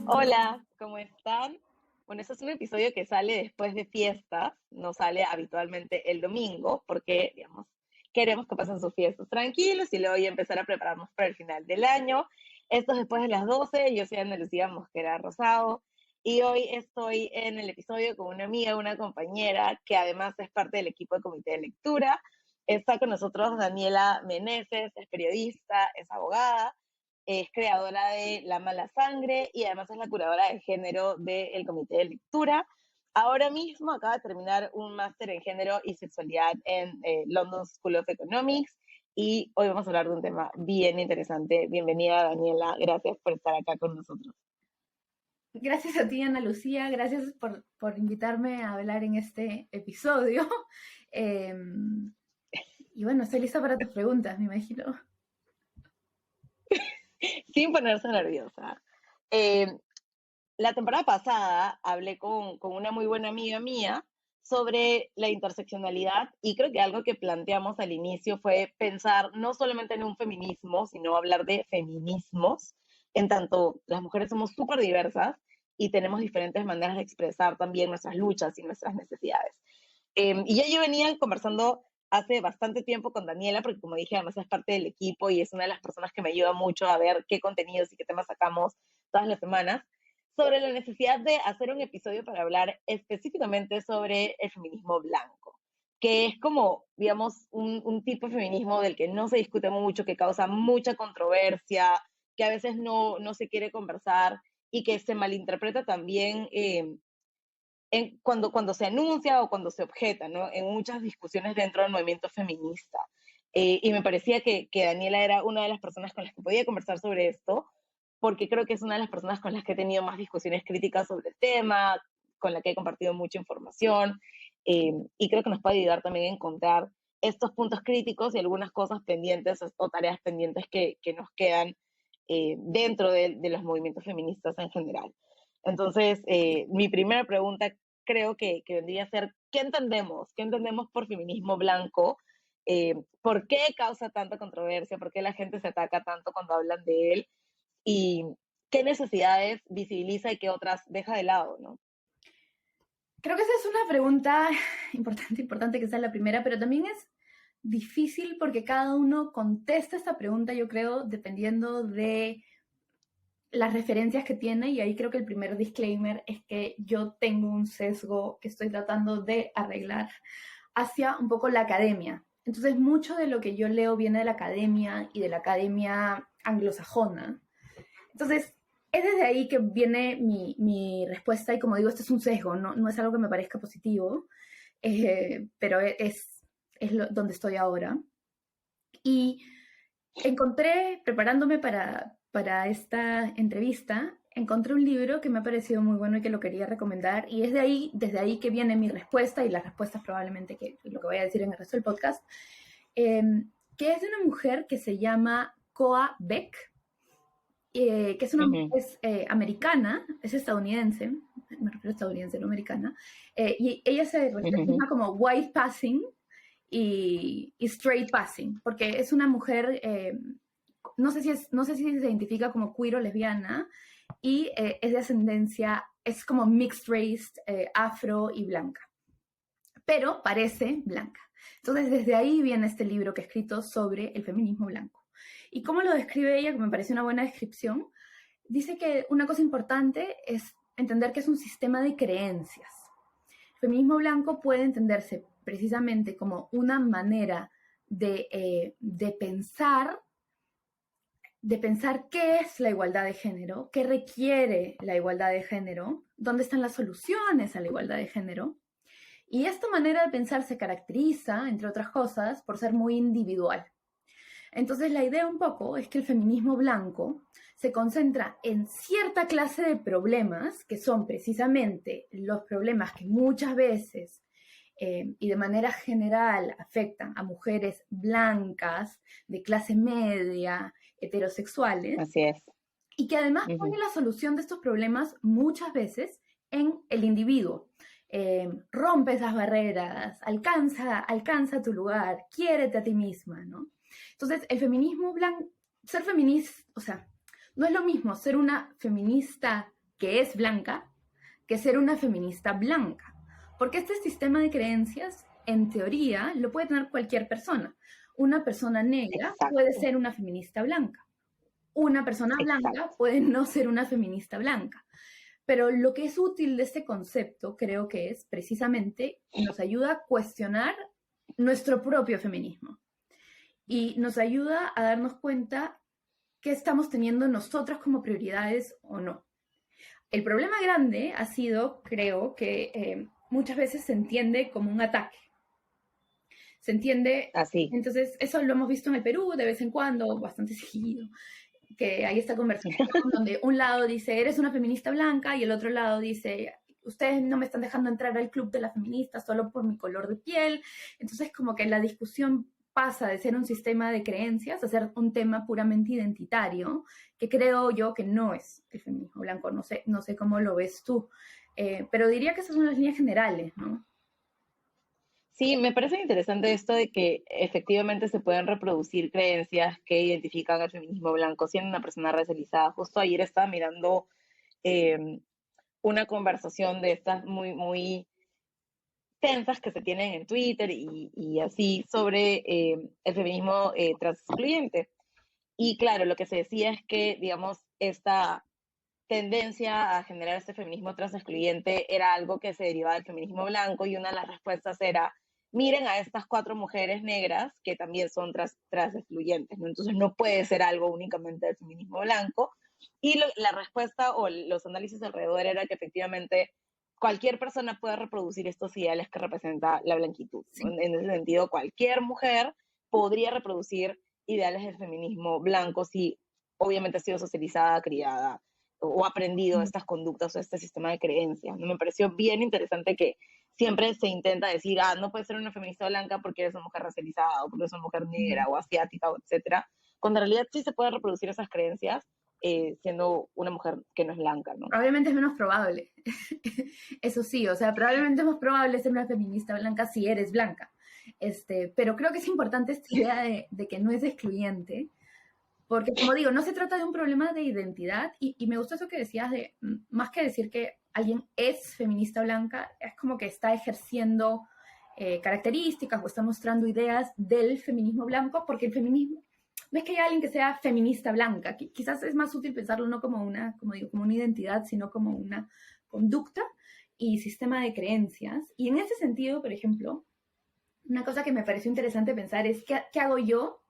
Hola, ¿cómo están? Bueno, este es un episodio que sale después de fiestas, no sale habitualmente el domingo, porque, digamos, queremos que pasen sus fiestas tranquilos y luego ya empezar a prepararnos para el final del año. Esto es después de las 12, yo soy Ana Lucía Mosquera Rosado y hoy estoy en el episodio con una amiga, una compañera que además es parte del equipo de comité de lectura. Está con nosotros Daniela Meneses, es periodista, es abogada, es creadora de La Mala Sangre y además es la curadora de género del Comité de Lectura. Ahora mismo acaba de terminar un máster en género y sexualidad en London School of Economics y hoy vamos a hablar de un tema bien interesante. Bienvenida, Daniela, gracias por estar acá con nosotros. Gracias a ti, Ana Lucía, gracias por invitarme a hablar en este episodio. Eh, y bueno, estoy lista para tus preguntas, me imagino. Sin ponerse nerviosa. Eh, la temporada pasada hablé con una muy buena amiga mía sobre la interseccionalidad y creo que algo que planteamos al inicio fue pensar no solamente en un feminismo, sino hablar de feminismos, en tanto las mujeres somos súper diversas y tenemos diferentes maneras de expresar también nuestras luchas y nuestras necesidades. Y yo venía conversando hace bastante tiempo con Daniela, porque como dije, además es parte del equipo y es una de las personas que me ayuda mucho a ver qué contenidos y qué temas sacamos todas las semanas, sobre la necesidad de hacer un episodio para hablar específicamente sobre el feminismo blanco, que es como, digamos, un tipo de feminismo del que no se discute mucho, que causa mucha controversia, que a veces no se quiere conversar y que se malinterpreta también cuando se anuncia o cuando se objeta, ¿no? En muchas discusiones dentro del movimiento feminista. Y me parecía que Daniela era una de las personas con las que podía conversar sobre esto, porque creo que es una de las personas con las que he tenido más discusiones críticas sobre el tema, con la que he compartido mucha información, y creo que nos puede ayudar también a encontrar estos puntos críticos y algunas cosas pendientes o tareas pendientes que nos quedan dentro de los movimientos feministas en general. Entonces, mi primera pregunta creo que vendría a ser, ¿qué entendemos? ¿Qué entendemos por feminismo blanco? ¿Por qué causa tanta controversia? ¿Por qué la gente se ataca tanto cuando hablan de él? ¿Y qué necesidades visibiliza y qué otras deja de lado, no? Creo que esa es una pregunta importante que sea la primera, pero también es difícil porque cada uno contesta esta pregunta, yo creo, dependiendo de las referencias que tiene, y ahí creo que el primer disclaimer es que yo tengo un sesgo que estoy tratando de arreglar hacia un poco la academia. Entonces, mucho de lo que yo leo viene de la academia y de la academia anglosajona. Entonces, es desde ahí que viene mi respuesta y como digo, esto es un sesgo, no es algo que me parezca positivo, pero donde estoy ahora. Y encontré, preparándome para esta entrevista, encontré un libro que me ha parecido muy bueno y que lo quería recomendar, y es desde ahí que viene mi respuesta, y las respuestas probablemente que lo que voy a decir en el resto del podcast, eh, que es de una mujer que se llama Koa Beck, que es una mujer Ujú, americana, es estadounidense, me refiero a estadounidense, no americana, y ella se ujú, refiere como white passing y straight passing, porque es una mujer, no sé si se identifica como queer o lesbiana, y es de ascendencia, es como mixed race, afro y blanca, pero parece blanca. Entonces, desde ahí viene este libro que he escrito sobre el feminismo blanco. ¿Y cómo lo describe ella? Que me parece una buena descripción. Dice que una cosa importante es entender que es un sistema de creencias. El feminismo blanco puede entenderse precisamente como una manera de pensar qué es la igualdad de género, qué requiere la igualdad de género, dónde están las soluciones a la igualdad de género. Y esta manera de pensar se caracteriza, entre otras cosas, por ser muy individual. Entonces la idea un poco es que el feminismo blanco se concentra en cierta clase de problemas, que son precisamente los problemas que muchas veces y de manera general afectan a mujeres blancas, de clase media, heterosexuales, así es. y que además pone Ujú, la solución de estos problemas muchas veces en el individuo. Rompe esas barreras, alcanza tu lugar, quiérete a ti misma, ¿no? Entonces, el feminismo blanco, ser feminista, o sea, no es lo mismo ser una feminista que es blanca que ser una feminista blanca. Porque este sistema de creencias, en teoría, lo puede tener cualquier persona. Una persona negra Exacto. puede ser una feminista blanca. Una persona blanca Exacto. puede no ser una feminista blanca. Pero lo que es útil de este concepto, creo que es precisamente, nos ayuda a cuestionar nuestro propio feminismo. Y nos ayuda a darnos cuenta qué estamos teniendo nosotros como prioridades o no. El problema grande ha sido, creo, que muchas veces se entiende como un ataque. Se entiende, Así. entonces eso lo hemos visto en el Perú de vez en cuando, bastante seguido, que hay esta conversación donde un lado dice, eres una feminista blanca, y el otro lado dice, ustedes no me están dejando entrar al club de las feministas solo por mi color de piel. Entonces como que la discusión pasa de ser un sistema de creencias a ser un tema puramente identitario, que creo yo que no es el feminismo blanco. No sé cómo lo ves tú, pero diría que esas son las líneas generales, ¿no? Sí, me parece interesante esto de que efectivamente se pueden reproducir creencias que identifican al feminismo blanco siendo una persona racializada. Justo ayer estaba mirando eh, una conversación de estas muy tensas que se tienen en Twitter y así sobre el feminismo transexcluyente. Y claro, lo que se decía es que, digamos, esta tendencia a generar este feminismo transexcluyente era algo que se derivaba del feminismo blanco, y una de las respuestas era, miren a estas 4 mujeres negras que también son transexcluyentes, ¿no? Entonces no puede ser algo únicamente del feminismo blanco. Y la respuesta o los análisis alrededor era que efectivamente cualquier persona puede reproducir estos ideales que representa la blanquitud, ¿no? Sí. En ese sentido, cualquier mujer podría reproducir ideales del feminismo blanco si obviamente ha sido socializada, criada o aprendido estas conductas o este sistema de creencias. ¿No? Me pareció bien interesante que siempre se intenta decir, no puedes ser una feminista blanca porque eres una mujer racializada o porque eres una mujer negra o asiática, etcétera, cuando en realidad sí se pueden reproducir esas creencias siendo una mujer que no es blanca, ¿no? Probablemente es menos probable. Eso sí, o sea, probablemente es más probable ser una feminista blanca si eres blanca. Pero creo que es importante esta idea de que no es excluyente, porque como digo, no se trata de un problema de identidad, y me gusta eso que decías de, más que decir que alguien es feminista blanca, es como que está ejerciendo características o está mostrando ideas del feminismo blanco, porque el feminismo, no es que haya alguien que sea feminista blanca, quizás es más útil pensarlo no como una, como digo, como una identidad, sino como una conducta y sistema de creencias. Y en ese sentido, por ejemplo, una cosa que me pareció interesante pensar es, ¿qué hago yo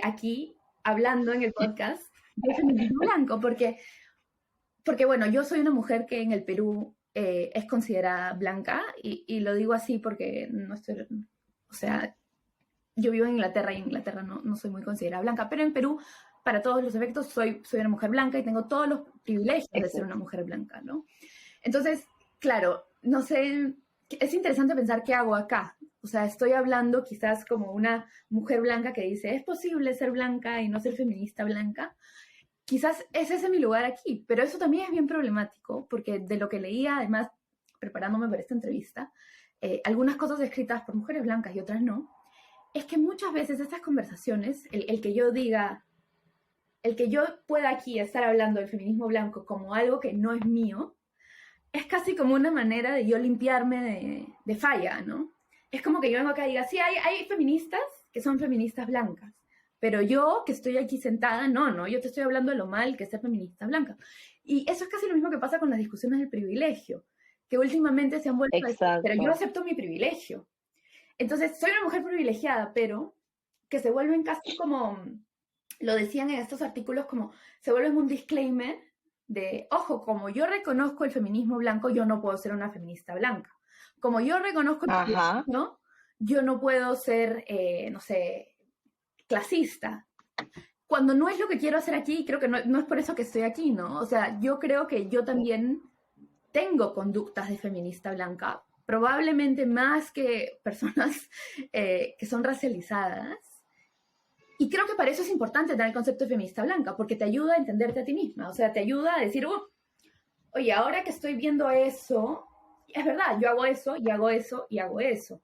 aquí hablando en el podcast de feminismo blanco? Porque, bueno, yo soy una mujer que en el Perú es considerada blanca, y lo digo así porque no estoy, o sea, yo vivo en Inglaterra y en Inglaterra no soy muy considerada blanca, pero en Perú, para todos los efectos, soy una mujer blanca y tengo todos los privilegios de ser una mujer blanca, ¿no? Entonces, claro, no sé, es interesante pensar qué hago acá. O sea, estoy hablando quizás como una mujer blanca que dice, es posible ser blanca y no ser feminista blanca. Quizás ese es mi lugar aquí, pero eso también es bien problemático, porque de lo que leía, además, preparándome para esta entrevista, algunas cosas escritas por mujeres blancas y otras no, es que muchas veces estas conversaciones, el que yo diga, el que yo pueda aquí estar hablando del feminismo blanco como algo que no es mío, es casi como una manera de yo limpiarme de falla, ¿no? Es como que yo vengo acá y diga, sí, hay feministas que son feministas blancas, pero yo que estoy aquí sentada, no, yo te estoy hablando de lo mal que es ser feminista blanca. Y eso es casi lo mismo que pasa con las discusiones del privilegio, que últimamente se han vuelto a decir, pero yo Exacto. acepto mi privilegio. Entonces, soy una mujer privilegiada, pero que se vuelven casi como, lo decían en estos artículos, como se vuelven un disclaimer de, ojo, como yo reconozco el feminismo blanco, yo no puedo ser una feminista blanca. Como yo reconozco el Ajá. feminismo, yo no puedo ser, no sé, clasista. Cuando no es lo que quiero hacer aquí, creo que no es por eso que estoy aquí, ¿no? O sea, yo creo que yo también tengo conductas de feminista blanca, probablemente más que personas que son racializadas. Y creo que para eso es importante tener el concepto de feminista blanca, porque te ayuda a entenderte a ti misma. O sea, te ayuda a decir, oye, ahora que estoy viendo eso, es verdad, yo hago eso, y hago eso, y hago eso.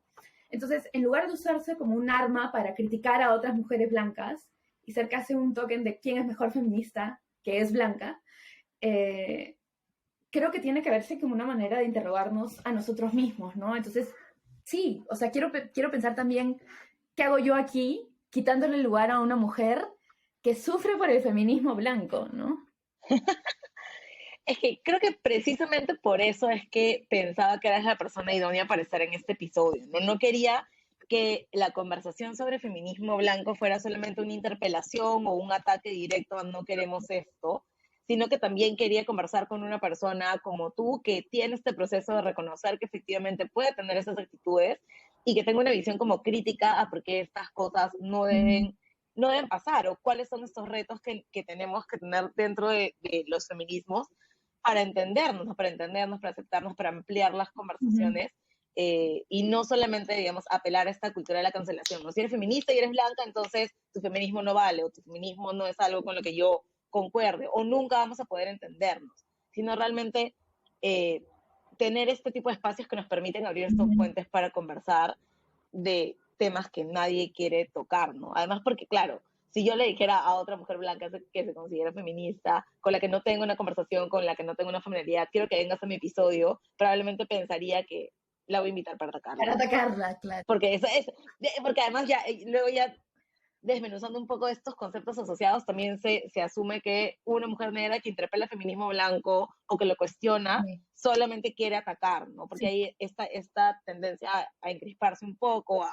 Entonces, en lugar de usarse como un arma para criticar a otras mujeres blancas y ser casi un token de quién es mejor feminista, que es blanca, creo que tiene que verse como una manera de interrogarnos a nosotros mismos, ¿no? Entonces, sí, o sea, quiero pensar también, ¿qué hago yo aquí quitándole el lugar a una mujer que sufre por el feminismo blanco, ¿no? Es que creo que precisamente por eso es que pensaba que eras la persona idónea para estar en este episodio, ¿no? No quería que la conversación sobre feminismo blanco fuera solamente una interpelación o un ataque directo a no queremos esto, sino que también quería conversar con una persona como tú que tiene este proceso de reconocer que efectivamente puede tener esas actitudes y que tenga una visión como crítica a por qué estas cosas no deben pasar o cuáles son estos retos que tenemos que tener dentro de los feminismos para entendernos, para aceptarnos, para ampliar las Uh-huh. conversaciones y no solamente, digamos, apelar a esta cultura de la cancelación. ¿No? Si eres feminista y eres blanca, entonces tu feminismo no vale o tu feminismo no es algo con lo que yo concuerde o nunca vamos a poder entendernos, sino realmente eh, tener este tipo de espacios que nos permiten abrir estos Uh-huh. puentes para conversar de temas que nadie quiere tocar, ¿no? Además porque, claro, si yo le dijera a otra mujer blanca que se considera feminista, con la que no tengo una conversación, con la que no tengo una familiaridad, quiero que vengas a mi episodio, probablemente pensaría que la voy a invitar para Para atacarla, ¿no? atacarla, claro. Porque, porque además ya, luego ya desmenuzando un poco estos conceptos asociados, también se asume que una mujer negra que interpela el feminismo blanco o que lo cuestiona Sí, solamente quiere atacar, ¿no? Porque sí. hay esta tendencia a encrisparse un poco,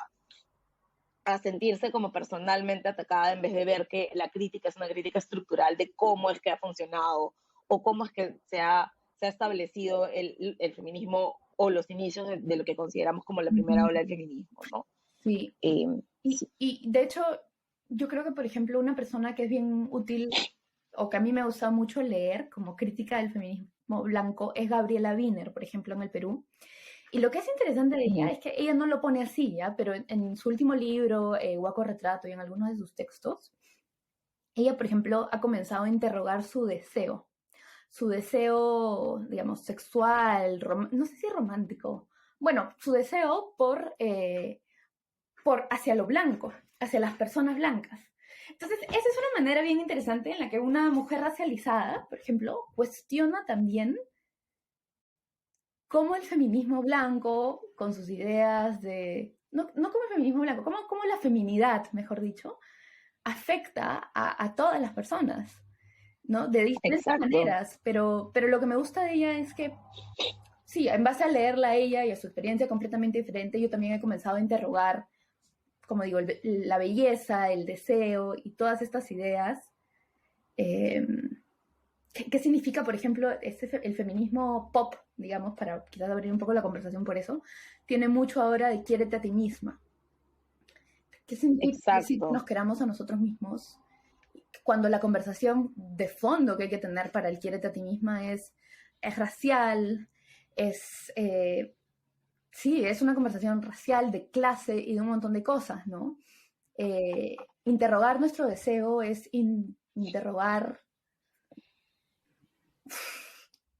a sentirse como personalmente atacada en vez de ver que la crítica es una crítica estructural de cómo es que ha funcionado o cómo es que se ha establecido el feminismo o los inicios de lo que consideramos como la primera Uh-huh. ola del feminismo, ¿no? Sí. Eh, Y, sí. y de hecho, yo creo que, por ejemplo, una persona que es bien útil o que a mí me gusta mucho leer como crítica del feminismo blanco es Gabriela Wiener, por ejemplo, en el Perú. Y lo que es interesante de ella es que ella no lo pone así, ¿ya? Pero en su último libro, Huaco Retrato, y en algunos de sus textos, ella, por ejemplo, ha comenzado a interrogar su deseo, digamos, sexual, no sé si romántico, bueno, su deseo por hacia lo blanco, hacia las personas blancas. Entonces, esa es una manera bien interesante en la que una mujer racializada, por ejemplo, cuestiona también cómo el feminismo blanco, con sus ideas de, no como el feminismo blanco, cómo la feminidad, mejor dicho, afecta a todas las personas, ¿no? De diferentes Exacto. maneras, pero lo que me gusta de ella es que, sí, en base a leerla a ella y a su experiencia completamente diferente, yo también he comenzado a interrogar, como digo, la belleza, el deseo y todas estas ideas. Eh, ¿Qué significa, por ejemplo, el feminismo pop, digamos, para quizás abrir un poco la conversación por eso? Tiene mucho ahora de quiérete a ti misma. ¿Qué significa decir que Exacto. nos queramos a nosotros mismos? Cuando la conversación de fondo que hay que tener para el quiérete a ti misma es racial, es, sí, es una conversación racial, de clase y de un montón de cosas, ¿no? Interrogar nuestro deseo es interrogar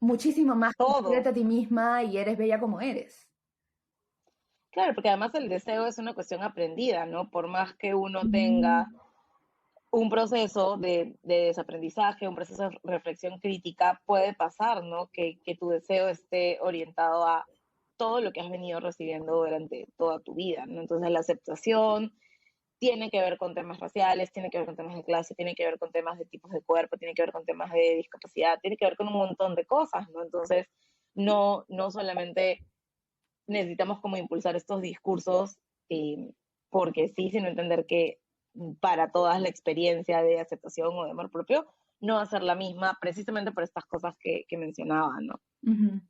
muchísimo más que quiérete Todo. a ti misma y eres bella como eres. Claro, porque además el deseo es una cuestión aprendida, ¿no? Por más que uno Mm, tenga un proceso de desaprendizaje, un proceso de reflexión crítica, puede pasar, ¿no? Que tu deseo esté orientado a todo lo que has venido recibiendo durante toda tu vida, ¿no? Entonces la aceptación tiene que ver con temas raciales, tiene que ver con temas de clase, tiene que ver con temas de tipos de cuerpo, tiene que ver con temas de discapacidad, tiene que ver con un montón de cosas, ¿no? Entonces, no solamente necesitamos como impulsar estos discursos porque sí, sino entender que para todas la experiencia de aceptación o de amor propio no va a ser la misma precisamente por estas cosas que mencionaba, ¿no? ujú.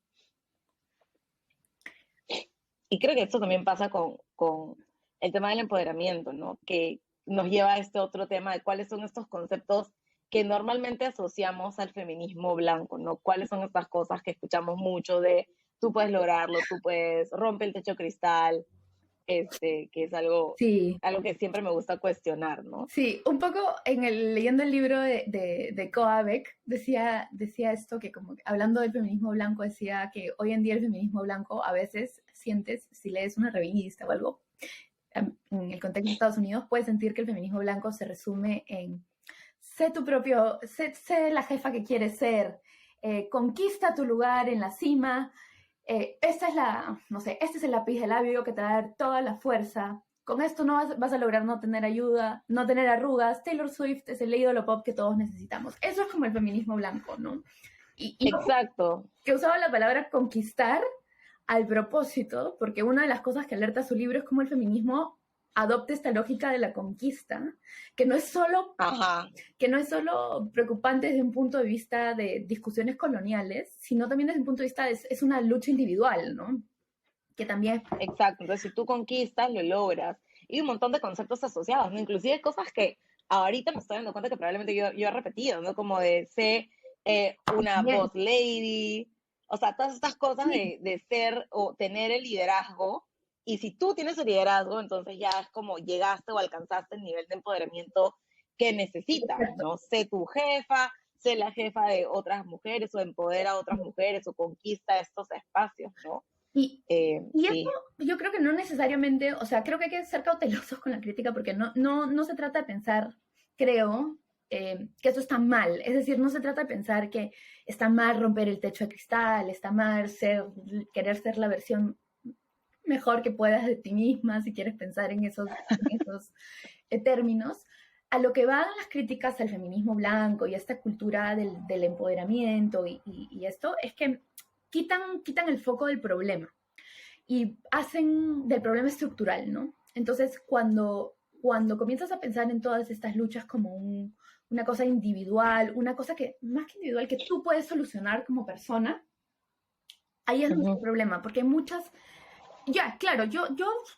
Y creo que esto también pasa con el tema del empoderamiento, ¿no? Que nos lleva a este otro tema de cuáles son estos conceptos que normalmente asociamos al feminismo blanco, ¿no? ¿Cuáles son estas cosas que escuchamos mucho de tú puedes lograrlo, tú puedes romper el techo cristal, que es Sí, algo que siempre me gusta cuestionar, ¿no? sí, un poco leyendo el libro de Koa Beck, decía esto, que como hablando del feminismo blanco, decía que hoy en día el feminismo blanco a veces sientes, si lees una revista o algo, en el contexto de Estados Unidos, puedes sentir que el feminismo blanco se resume en sé tu propio, sé la jefa que quieres ser, conquista tu lugar en la cima, esta es no sé, este es el lápiz de labio que te va a dar toda la fuerza. Con esto no vas a lograr no tener ayuda, no tener arrugas. Taylor Swift es el ídolo pop que todos necesitamos. Eso es como el feminismo blanco, ¿no? Y Exacto. que usaba la palabra conquistar al propósito, porque una de las cosas que alerta su libro es cómo el feminismo adopta esta lógica de la conquista, que no es solo, Ajá. que no es solo preocupante desde un punto de vista de discusiones coloniales, sino también desde un punto de vista es una lucha individual, ¿no? Que también... Exacto. Entonces, si tú conquistas, lo logras. Y un montón de conceptos asociados, ¿no? Inclusive cosas que ahorita me estoy dando cuenta que probablemente yo he repetido, ¿no? Como de ser una Bien. boss lady, o sea, todas estas cosas Sí. de ser o tener el liderazgo. Y si tú tienes el liderazgo, entonces ya es como llegaste o alcanzaste el nivel de empoderamiento que necesitas, Exacto. ¿no? Sé tu jefa, sé la jefa de otras mujeres o empodera a otras mujeres o conquista estos espacios, ¿no? Y eso Sí. yo creo que no necesariamente, o sea, creo que hay que ser cautelosos con la crítica porque no se trata de pensar, creo, que eso está mal. Es decir, no se trata de pensar que está mal romper el techo de cristal, está mal querer ser la versión mejor que puedas de ti misma, si quieres pensar en esos términos. A lo que van las críticas al feminismo blanco y a esta cultura del empoderamiento y esto, es que quitan el foco del problema y hacen del problema estructural, ¿no? Entonces, cuando comienzas a pensar en todas estas luchas como una cosa individual, una cosa que, más que individual, que tú puedes solucionar como persona, ahí es donde está el problema, porque hay muchas... Ya, claro,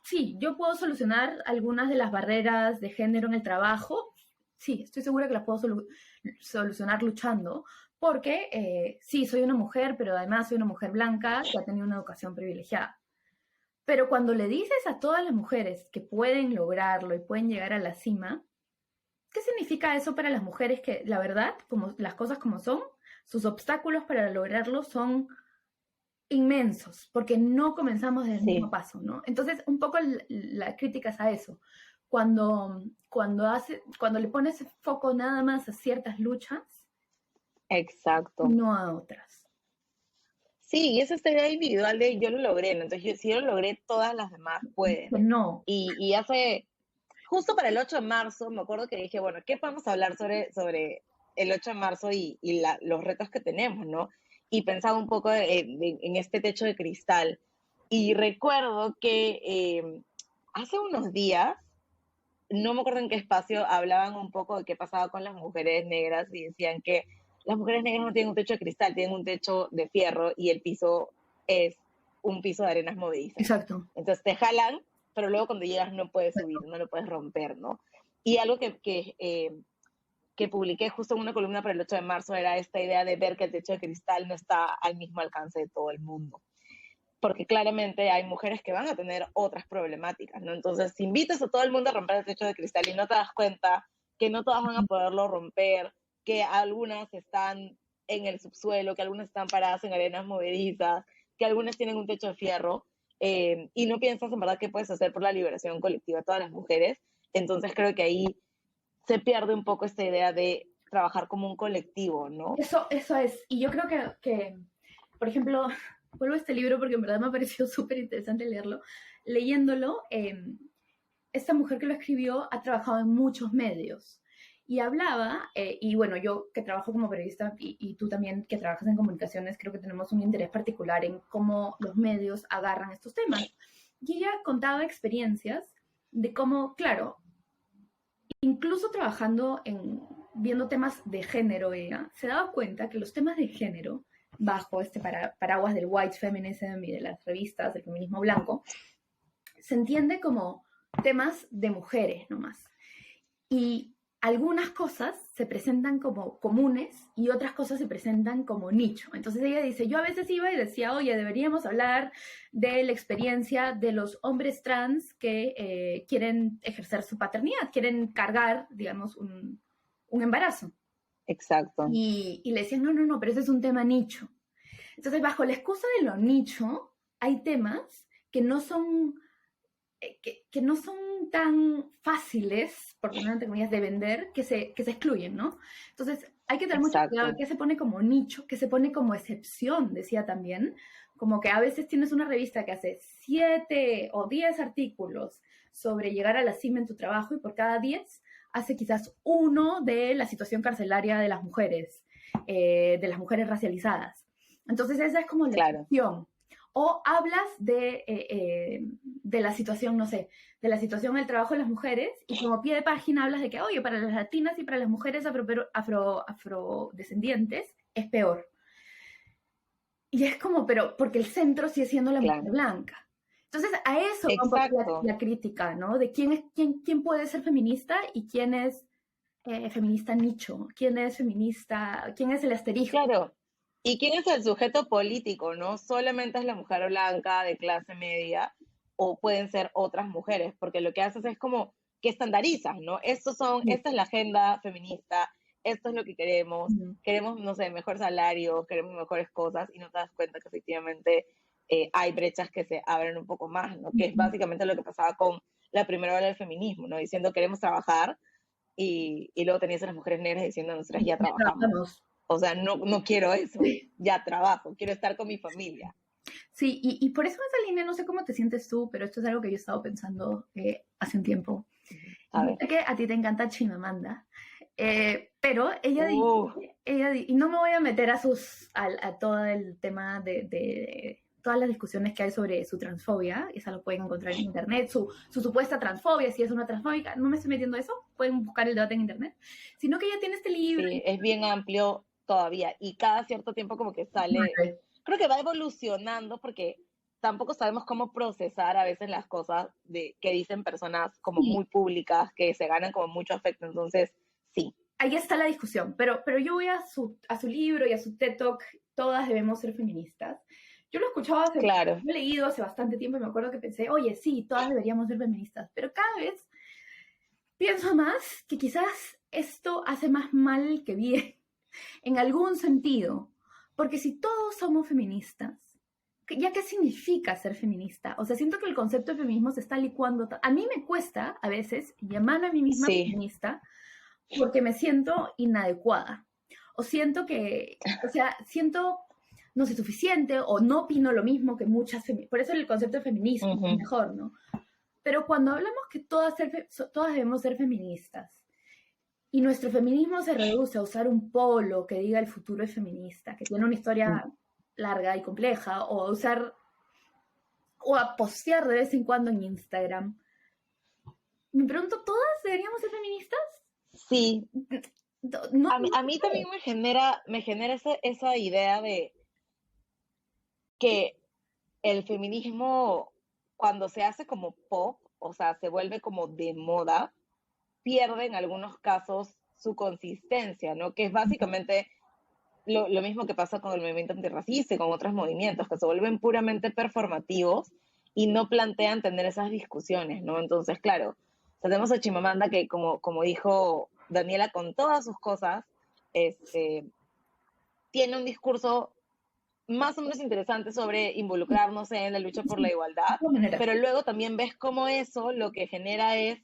sí, yo puedo solucionar algunas de las barreras de género en el trabajo. Sí, estoy segura que las puedo solucionar luchando, porque sí, soy una mujer, pero además soy una mujer blanca que ha tenido una educación privilegiada. Pero cuando le dices a todas las mujeres que pueden lograrlo y pueden llegar a la cima, ¿qué significa eso para las mujeres que, la verdad, como las cosas como son, sus obstáculos para lograrlo son inmensos, porque no comenzamos desde el mismo Sí, paso, ¿no? Entonces, un poco la crítica es a eso. Cuando le pones foco nada más a ciertas luchas, exacto. no a otras. Sí, y es esta idea individual de yo lo logré, ¿no? Entonces, si yo lo logré, todas las demás pueden. Que no. Y hace, justo para el 8 de marzo, me acuerdo que dije, bueno, ¿qué podemos hablar sobre el 8 de marzo y los retos que tenemos, ¿no? Y pensaba un poco en este techo de cristal. Y recuerdo que hace unos días, no me acuerdo en qué espacio, hablaban un poco de qué pasaba con las mujeres negras y decían que las mujeres negras no tienen un techo de cristal, tienen un techo de fierro y el piso es un piso de arenas movedizas. Exacto. Entonces te jalan, pero luego cuando llegas no puedes subir, no lo puedes romper, ¿no? Y algo que publiqué justo en una columna para el 8 de marzo era esta idea de ver que el techo de cristal no está al mismo alcance de todo el mundo, porque claramente hay mujeres que van a tener otras problemáticas, ¿no? Entonces, si invitas a todo el mundo a romper el techo de cristal y no te das cuenta que no todas van a poderlo romper, que algunas están en el subsuelo, que algunas están paradas en arenas movedizas, que algunas tienen un techo de fierro, y no piensas en verdad qué puedes hacer por la liberación colectiva de todas las mujeres, entonces creo que ahí se pierde un poco esta idea de trabajar como un colectivo, ¿no? Eso es. Y yo creo que por ejemplo, vuelvo a este libro porque en verdad me pareció súper interesante leerlo. Leyéndolo, esta mujer que lo escribió ha trabajado en muchos medios y hablaba, y bueno, yo que trabajo como periodista y tú también que trabajas en comunicaciones, creo que tenemos un interés particular en cómo los medios agarran estos temas. Y ella contaba experiencias de cómo, claro, incluso trabajando viendo temas de género, ella se daba cuenta que los temas de género, bajo este paraguas del white feminism y de las revistas del feminismo blanco, se entiende como temas de mujeres nomás. Y algunas cosas se presentan como comunes y otras cosas se presentan como nicho. Entonces ella dice, yo a veces iba y decía, oye, deberíamos hablar de la experiencia de los hombres trans que quieren ejercer su paternidad, quieren cargar, digamos, un embarazo. Exacto. Y le decían, no, pero ese es un tema nicho. Entonces, bajo la excusa de lo nicho, hay temas que no son que no son tan fáciles, por poner entre comillas, de vender, que se excluyen, ¿no? Entonces, hay que tener mucho cuidado exacto, que se pone como nicho, que se pone como excepción, decía también, como que a veces tienes una revista que hace 7 o 10 artículos sobre llegar a la cima en tu trabajo y por cada 10 hace quizás uno de la situación carcelaria de las mujeres racializadas. Entonces esa es como la claro, excepción. O hablas de la situación, no sé, de la situación del trabajo de las mujeres y como pie de página hablas de que, oye, para las latinas y para las mujeres afrodescendientes es peor. Y es como, pero porque el centro sigue siendo la mujer claro, blanca. Entonces, a eso va un poco exacto, la crítica, ¿no? De quién puede ser feminista y quién es feminista nicho, quién es feminista, quién es el asterisco. claro. ¿Y quién es el sujeto político, no? Solamente es la mujer blanca de clase media o pueden ser otras mujeres, porque lo que haces es como que estandarizas, ¿no? Esta es la agenda feminista, esto es lo que queremos, no sé, mejor salario, queremos mejores cosas y no te das cuenta que efectivamente hay brechas que se abren un poco más, ¿no? Que es básicamente lo que pasaba con la primera ola del feminismo, ¿no? Diciendo queremos trabajar y luego tenías a las mujeres negras diciendo nosotras ya trabajamos. Trabajamos. O sea, no quiero eso, ya trabajo, quiero estar con mi familia. Sí, y por eso en esa línea, no sé cómo te sientes tú, pero esto es algo que yo he estado pensando hace un tiempo. A Yo ver. sé que a ti te encanta Chimamanda, pero Uh, y no me voy a meter a todo el tema de todas las discusiones que hay sobre su transfobia, esa lo pueden encontrar en internet, su supuesta transfobia, si es una transfóbica, no me estoy metiendo a eso, pueden buscar el debate en internet, sino que ella tiene este libro. sí, es bien amplio todavía y cada cierto tiempo como que sale, creo que va evolucionando porque tampoco sabemos cómo procesar a veces las cosas que dicen personas como Sí, muy públicas, que se ganan como mucho afecto. Entonces, sí, ahí está la discusión, pero yo voy a su libro y a su TED Talk, todas debemos ser feministas. Yo lo escuchaba claro, lo he leído hace bastante tiempo y me acuerdo que pensé, oye, sí, todas deberíamos ser feministas, pero cada vez pienso más que quizás esto hace más mal que bien, en algún sentido, porque si todos somos feministas, ¿ya qué significa ser feminista? O sea, siento que el concepto de feminismo se está licuando. A mí me cuesta a veces llamarme a mí misma sí, feminista porque me siento inadecuada. O siento que, o sea, siento no sé suficiente o no opino lo mismo que muchas feministas. Por eso el concepto de feminismo es ujú, mejor, ¿no? Pero cuando hablamos que todas debemos ser feministas y nuestro feminismo se reduce a usar un polo que diga el futuro es feminista, que tiene una historia larga y compleja, o a usar o a postear de vez en cuando en Instagram, me pregunto, ¿todas deberíamos ser feministas? sí. No, A mí también me genera esa idea de que el feminismo, cuando se hace como pop, o sea, se vuelve como de moda, pierde en algunos casos su consistencia, ¿no? Que es básicamente lo mismo que pasa con el movimiento antirracista y con otros movimientos, que se vuelven puramente performativos y no plantean tener esas discusiones, ¿no? Entonces, claro, tenemos a Chimamanda que, como dijo Daniela, con todas sus cosas, este, tiene un discurso más o menos interesante sobre involucrarnos en la lucha por la de igualdad, todas maneras. pero luego también ves cómo eso lo que genera es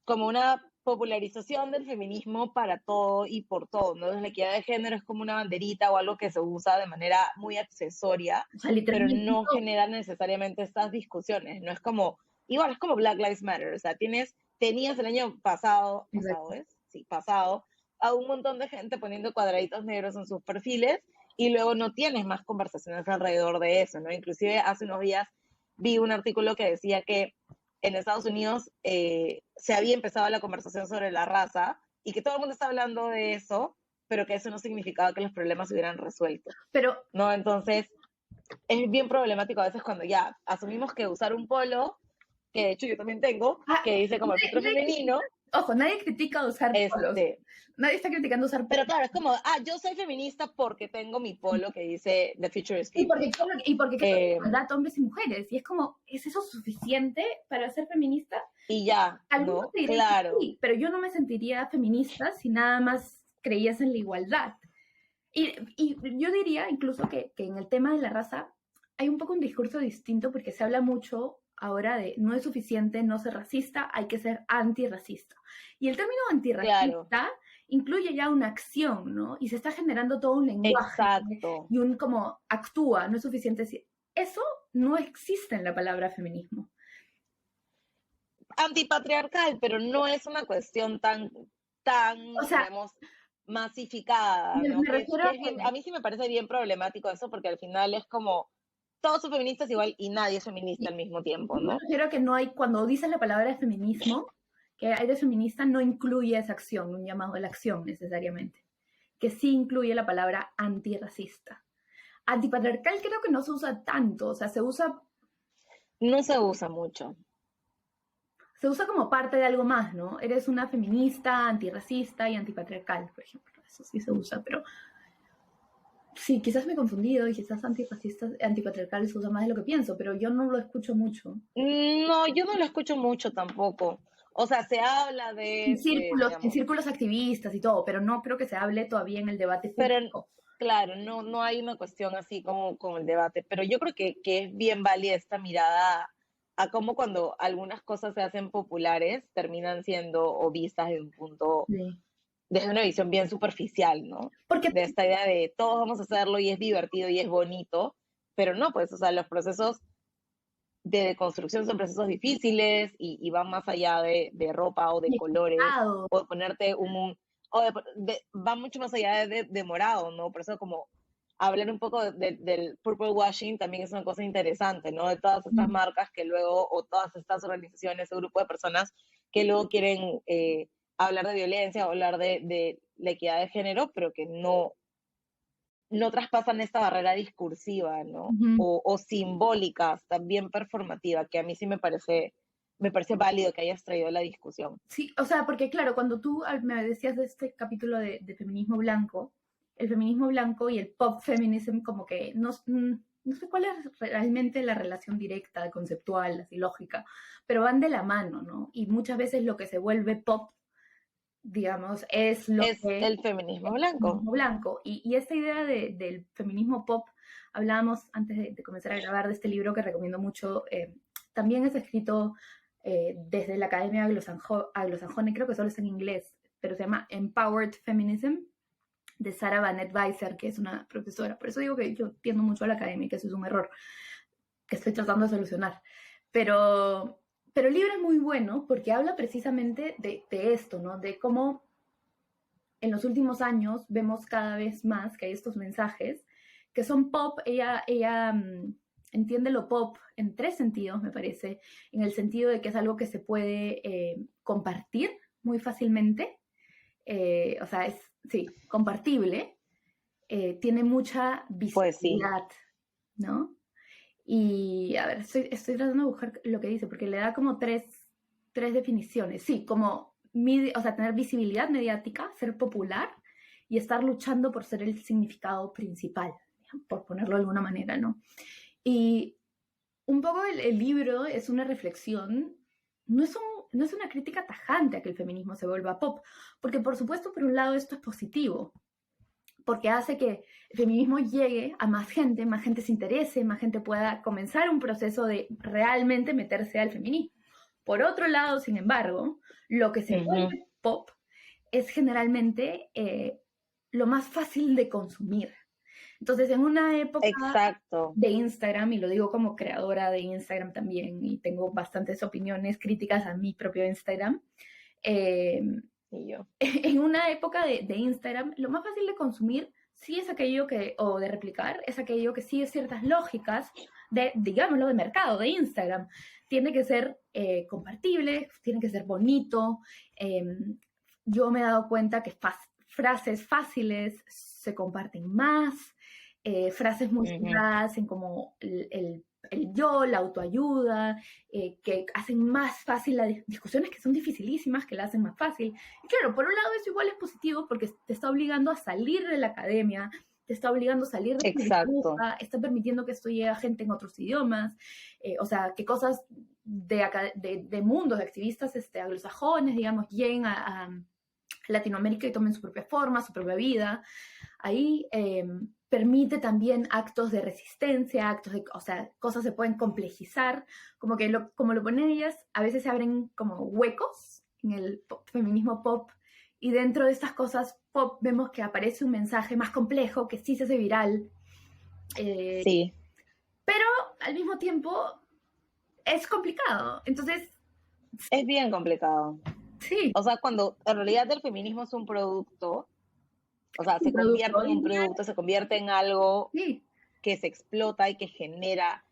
como una popularización del feminismo para todo y por todo, ¿no? La equidad de género es como una banderita o algo que se usa de manera muy accesoria, O sea, pero literalmente no todo. genera necesariamente estas discusiones, no es como, igual es como Black Lives Matter, o sea, tenías el año pasado, Exacto. sí, pasado, a un montón de gente poniendo cuadraditos negros en sus perfiles y luego no tienes más conversaciones alrededor de eso, ¿no? Inclusive hace unos días vi un artículo que decía que en Estados Unidos se había empezado la conversación sobre la raza y que todo el mundo está hablando de eso, pero que eso no significaba que los problemas se hubieran resuelto, Pero, ¿no? Entonces, es bien problemático a veces cuando ya asumimos que usar un polo, que de hecho yo también tengo, ah, que dice como el futuro femenino, ojo, nadie critica usar polos. este, Nadie está criticando usar pero polos. claro, es como, yo soy feminista porque tengo mi polo que dice The future is female. Y porque qué Eh, igualdad hombres y mujeres. Y es como, ¿es eso suficiente para ser feminista? y ya, Algunos ¿no? te dirán que Claro, sí, pero yo no me sentiría feminista si nada más creías en la igualdad. Y yo diría incluso que en el tema de la raza hay un poco un discurso distinto porque se habla mucho ahora de no es suficiente no ser racista, hay que ser antirracista. Y el término claro, antirracista incluye ya una acción, ¿no? Y se está generando todo un lenguaje Exacto. y un como actúa, no es suficiente decir. Eso no existe en la palabra feminismo. Antipatriarcal, pero no es una cuestión tan, O sea, digamos, masificada, ¿no? me refiero a A que mí sí me parece bien problemático eso, porque al final es como, todos son feministas igual y nadie es feminista al mismo tiempo, me ¿no? refiero a que no hay, cuando dices la palabra de feminismo, que hay de feminista, no incluye esa acción, un llamado a la acción necesariamente, que sí incluye la palabra antirracista. Antipatriarcal creo que no se usa tanto, o sea, No se usa mucho. se usa como parte de algo más, ¿no? Eres una feminista, antirracista y antipatriarcal, por ejemplo. Eso sí se usa, pero sí, quizás me he confundido y quizás antirracista, antipatriarcal se usa más de lo que pienso, pero yo no lo escucho mucho. No, yo no lo escucho mucho tampoco. O sea, se habla de, En digamos, círculos activistas y todo, pero no creo que se hable todavía en el debate pero público. claro, no hay una cuestión así como el debate, pero yo creo que es bien válida esta mirada a cómo cuando algunas cosas se hacen populares terminan siendo o vistas de un punto, Sí. desde una visión bien superficial, ¿no? Porque, De esta idea de todos vamos a hacerlo y es divertido y es bonito, pero no, pues, o sea, los procesos de deconstrucción son procesos difíciles y van más allá de ropa o de colores equivocado. o de ponerte va mucho más allá de morado, ¿no? Por eso como hablar un poco del purple washing también es una cosa interesante, ¿no? De todas estas marcas que luego, o todas estas organizaciones o grupos de personas que luego quieren hablar de violencia o hablar de la equidad de género, pero que no traspasan esta barrera discursiva, ¿no? Ujú. O simbólica, también performativa, que a mí sí me parece válido que hayas traído la discusión. Sí, o sea, porque claro, cuando tú me decías de este capítulo de feminismo blanco, el feminismo blanco y el pop feminism como que no sé cuál es realmente la relación directa, conceptual, así lógica, pero van de la mano, ¿no? Y muchas veces lo que se vuelve pop, digamos, es lo Es que el feminismo el blanco. feminismo blanco. Y esta idea del feminismo pop, hablábamos antes de comenzar a grabar de este libro que recomiendo mucho, también es escrito desde la Academia Anglosajona, creo que solo está en inglés, pero se llama Empowered Feminism, de Sarah Bannett Weiser, que es una profesora. Por eso digo que yo tiendo mucho a la academia, que eso es un error que estoy tratando de solucionar. Pero, pero el libro es muy bueno porque habla precisamente de esto, ¿no? De cómo en los últimos años vemos cada vez más que hay estos mensajes que son pop. Ella entiende lo pop en tres sentidos, me parece. En el sentido de que es algo que se puede compartir muy fácilmente. O sea, es, sí, compartible. Tiene mucha Pues sí, visibilidad, ¿no? Y a ver, estoy tratando de buscar lo que dice, porque le da como tres definiciones. Sí, como, o sea, tener visibilidad mediática, ser popular y estar luchando por ser el significado principal, por ponerlo de alguna manera, ¿no? Y un poco el libro es una reflexión, no es una crítica tajante a que el feminismo se vuelva pop, porque por supuesto, por un lado, esto es positivo, porque hace que el feminismo llegue a más gente se interese, más gente pueda comenzar un proceso de realmente meterse al feminismo. Por otro lado, sin embargo, lo que se vuelve pop es generalmente lo más fácil de consumir. Entonces, en una época exacto. de Instagram, y lo digo como creadora de Instagram también, y tengo bastantes opiniones críticas a mi propio Instagram, Y yo. en una época de Instagram, lo más fácil de consumir sí es aquello que, o de replicar, es aquello que sigue ciertas lógicas de, digámoslo, de mercado, de Instagram. Tiene que ser compartible, tiene que ser bonito. Yo me he dado cuenta que frases fáciles se comparten más, frases muy centradas en como el yo, la autoayuda, que hacen más fácil las discusiones que son dificilísimas, que la hacen más fácil. Y claro, por un lado eso igual es positivo porque te está obligando a salir de la academia, te está obligando a salir de tu Exacto. burbuja, está permitiendo que esto llegue a gente en otros idiomas, o sea, que cosas de mundos de activistas anglosajones, digamos, lleguen a Latinoamérica y tomen su propia forma, su propia vida. Ahí permite también actos de resistencia, o sea, cosas se pueden complejizar, como que como lo ponen ellas, a veces se abren como huecos en el feminismo pop y dentro de estas cosas pop vemos que aparece un mensaje más complejo que sí se hace viral. Sí, Pero al mismo tiempo es complicado. Entonces, es bien complicado. sí, O sea, cuando en realidad el feminismo es un producto, o sea, un se producto convierte en hoy un en día, producto, se convierte en algo sí, que se explota y que genera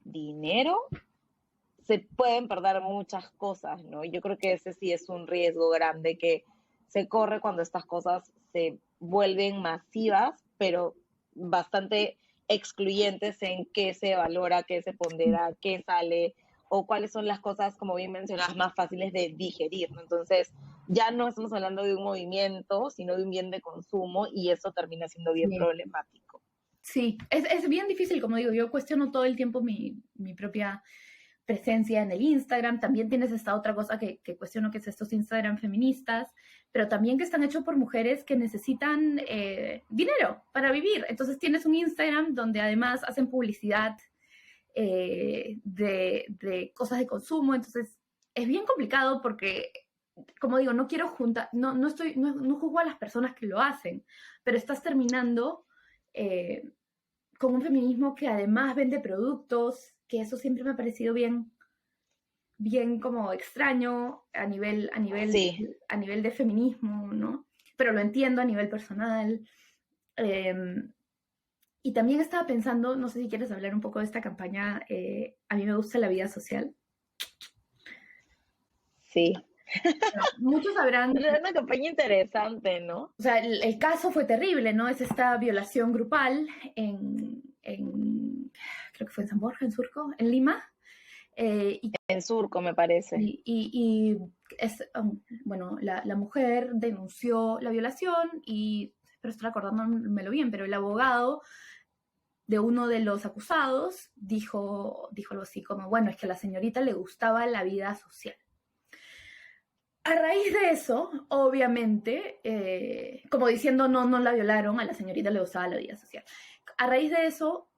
dinero, se pueden perder muchas cosas, ¿no? Yo creo que ese sí es un riesgo grande que se corre cuando estas cosas se vuelven masivas, pero bastante excluyentes en qué se valora, qué se pondera, qué sale, o cuáles son las cosas, como bien mencionas, más fáciles de digerir, ¿no? Entonces, ya no estamos hablando de un movimiento, sino de un bien de consumo, y eso termina siendo bien sí. problemático. Sí, es bien difícil, como digo, yo cuestiono todo el tiempo mi propia presencia en el Instagram. También tienes esta otra cosa que cuestiono, que es estos Instagram feministas, pero también que están hechos por mujeres que necesitan dinero para vivir. Entonces tienes un Instagram donde además hacen publicidad de cosas de consumo. Entonces es bien complicado porque, como digo, no quiero juntar, no juzgo a las personas que lo hacen, pero estás terminando con un feminismo que además vende productos, que eso siempre me ha parecido bien como extraño Sí, a nivel de feminismo, ¿no? Pero lo entiendo a nivel personal. Eh, y también estaba pensando, no sé si quieres hablar un poco de esta campaña, A mí me gusta la vida social. sí. Bueno, muchos sabrán, Es una campaña interesante, ¿no? o sea, el caso fue terrible, ¿no? Es esta violación grupal creo que fue en San Borja, en Surco, en Lima. Y En Surco, me parece. y es, bueno, la mujer denunció la violación y, pero estoy acordándomelo bien, pero el abogado de uno de los acusados dijo algo así como, bueno, es que a la señorita le gustaba la vida social. A raíz de eso, obviamente, como diciendo no la violaron, a la señorita le gustaba la vida social. A raíz de eso,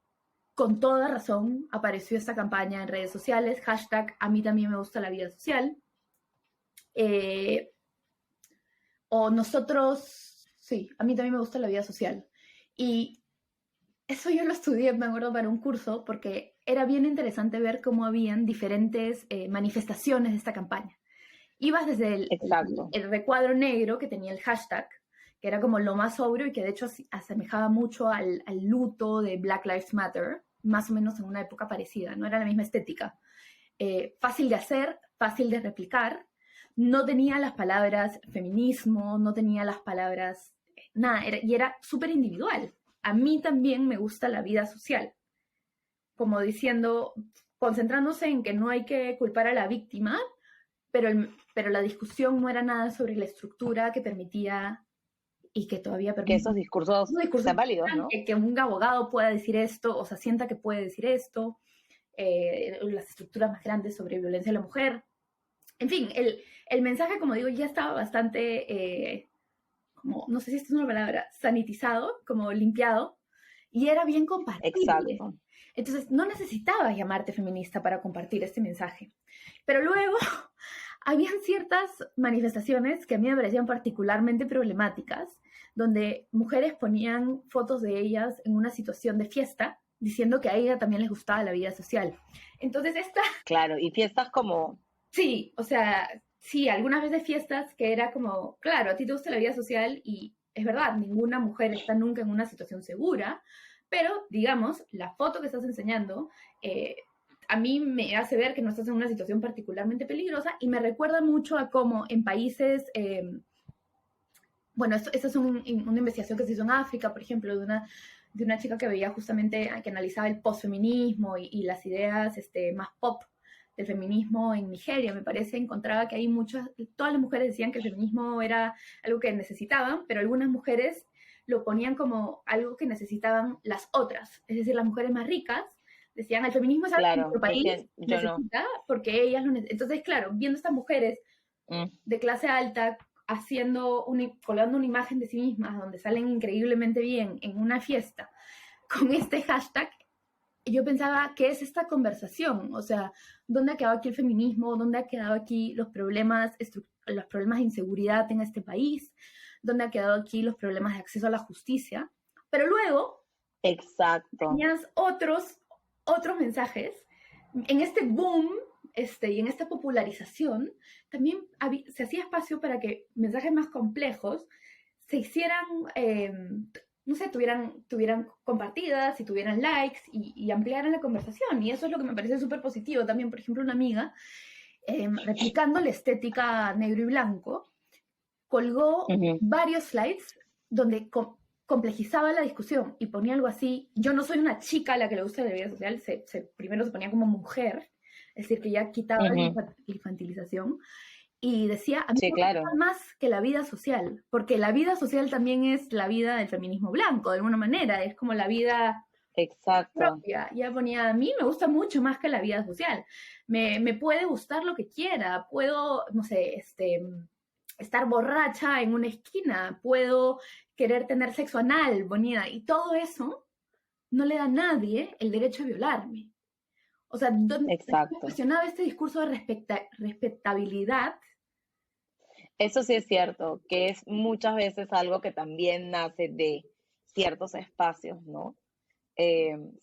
con toda razón, apareció esta campaña en redes sociales, hashtag a mí también me gusta la vida social. Eh, o nosotros, sí, a mí también me gusta la vida social. Y eso yo lo estudié, me acuerdo, para un curso, porque era bien interesante ver cómo habían diferentes manifestaciones de esta campaña. Ibas desde Exacto. el recuadro negro que tenía el hashtag, que era como lo más sobrio y que de hecho asemejaba mucho al luto de Black Lives Matter, más o menos en una época parecida, no era la misma estética. Fácil de hacer, fácil de replicar, no tenía las palabras feminismo, no tenía las palabras nada, y era súper individual. A mí también me gusta la vida social, como diciendo, concentrándose en que no hay que culpar a la víctima, pero la discusión no era nada sobre la estructura que permitía y que todavía Que permite esos discursos un discurso sean válidos, ¿no? que un abogado pueda decir esto o se sienta que puede decir esto, las estructuras más grandes sobre violencia a la mujer. En fin, el mensaje, como digo, ya estaba bastante, como, no sé si esta es una palabra, sanitizado, como limpiado, y era bien compartible. Exacto. Entonces, no necesitabas llamarte feminista para compartir este mensaje. Pero luego, habían ciertas manifestaciones que a mí me parecían particularmente problemáticas, donde mujeres ponían fotos de ellas en una situación de fiesta, diciendo que a ella también les gustaba la vida social. Entonces, Claro, y fiestas como, sí, o sea, sí, algunas veces fiestas que era como, claro, a ti te gusta la vida social y es verdad, ninguna mujer está nunca en una situación segura, pero digamos, la foto que estás enseñando a mí me hace ver que no estás en una situación particularmente peligrosa y me recuerda mucho a cómo en países, bueno, esta es una investigación que se hizo en África, por ejemplo, de una chica que veía justamente, que analizaba el posfeminismo y las ideas más pop del feminismo en Nigeria, me parece, encontraba que hay todas las mujeres decían que el feminismo era algo que necesitaban, pero algunas mujeres lo ponían como algo que necesitaban las otras, es decir, las mujeres más ricas decían, el feminismo es algo que claro, nuestro país decían, yo no. necesita porque ellas lo necesitan. Entonces, claro, viendo estas mujeres Mm. de clase alta colgando una imagen de sí mismas donde salen increíblemente bien en una fiesta con este hashtag, yo pensaba, ¿qué es esta conversación? O sea, ¿dónde ha quedado aquí el feminismo? ¿Dónde ha quedado aquí los problemas los problemas de inseguridad en este país, dónde ha quedado aquí los problemas de acceso a la justicia. Pero luego Exacto. tenías otros mensajes. En este boom y en esta popularización, también se hacía espacio para que mensajes más complejos se hicieran, no sé, tuvieran compartidas y tuvieran likes y ampliaran la conversación. Y eso es lo que me parece súper positivo. También, por ejemplo, una amiga, replicando la estética negro y blanco, colgó varios slides donde complejizaba la discusión y ponía algo así: yo no soy una chica a la que le gusta la vida social, primero se ponía como mujer, es decir, que ya quitaba la infantilización, y decía, a mí Sí, me claro. gusta más que la vida social, porque la vida social también es la vida del feminismo blanco, de alguna manera, es como la vida Exacto. propia. Ya ponía, a mí me gusta mucho más que la vida social, me puede gustar lo que quiera, puedo, no sé, estar borracha en una esquina, puedo querer tener sexo anal, bonita, y todo eso no le da a nadie el derecho a violarme. O sea, ¿dónde Exacto. cuestionaba este discurso de respetabilidad? Eso sí es cierto, que es muchas veces algo que también nace de ciertos espacios, ¿no?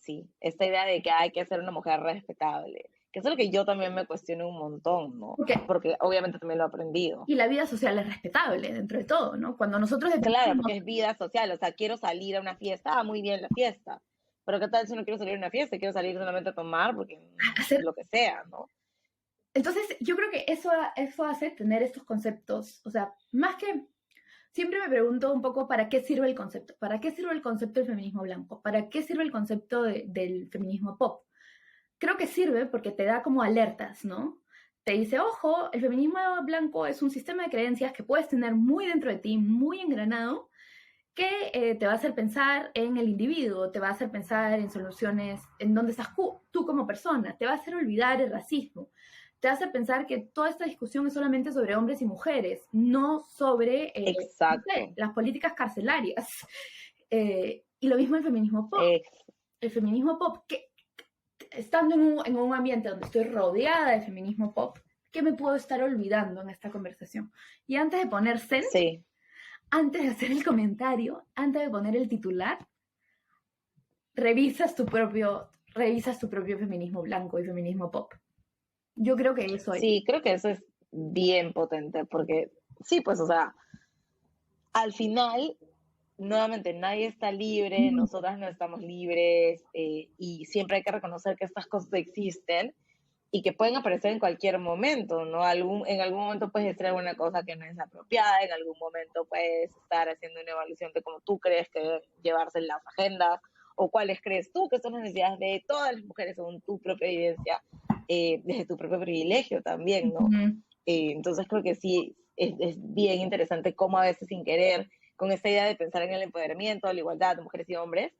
Sí, esta idea de que hay que ser una mujer respetable, que es lo que yo también me cuestiono un montón, ¿no? Porque obviamente también lo he aprendido. Y la vida social es respetable dentro de todo, ¿no? Cuando nosotros Claro, porque es vida social, o sea, quiero salir a una fiesta, muy bien la fiesta, pero ¿qué tal si no quiero salir a una fiesta? Quiero salir solamente a tomar, porque hacer... lo que sea, ¿no? Entonces, yo creo que eso hace tener estos conceptos, o sea, más que... Siempre me pregunto un poco para qué sirve el concepto. ¿Para qué sirve el concepto del feminismo blanco? ¿Para qué sirve el concepto del feminismo pop? Creo que sirve porque te da como alertas, ¿no? Te dice, ojo, el feminismo blanco es un sistema de creencias que puedes tener muy dentro de ti, muy engranado, que te va a hacer pensar en el individuo, te va a hacer pensar en soluciones, en dónde estás tú como persona, te va a hacer olvidar el racismo, te hace pensar que toda esta discusión es solamente sobre hombres y mujeres, no sobre no sé, las políticas carcelarias. Y lo mismo el feminismo pop. El feminismo pop, que estando en un ambiente donde estoy rodeada de feminismo pop, ¿qué me puedo estar olvidando en esta conversación? Y antes de poner send, Sí. antes de hacer el comentario, antes de poner el titular, revisas tu propio feminismo blanco y feminismo pop. Yo creo que eso es. Sí, creo que eso es bien potente, porque sí, pues, o sea, al final, nuevamente, nadie está libre, nosotras no estamos libres, y siempre hay que reconocer que estas cosas existen y que pueden aparecer en cualquier momento, ¿no? En algún momento puedes decir alguna cosa que no es apropiada, en algún momento puedes estar haciendo una evaluación de cómo tú crees que deben llevarse las agendas, o cuáles crees tú que son las necesidades de todas las mujeres según tu propia evidencia, desde tu propio privilegio también, ¿no? Entonces creo que sí, es bien interesante cómo a veces sin querer, con esta idea de pensar en el empoderamiento, la igualdad de mujeres y hombres,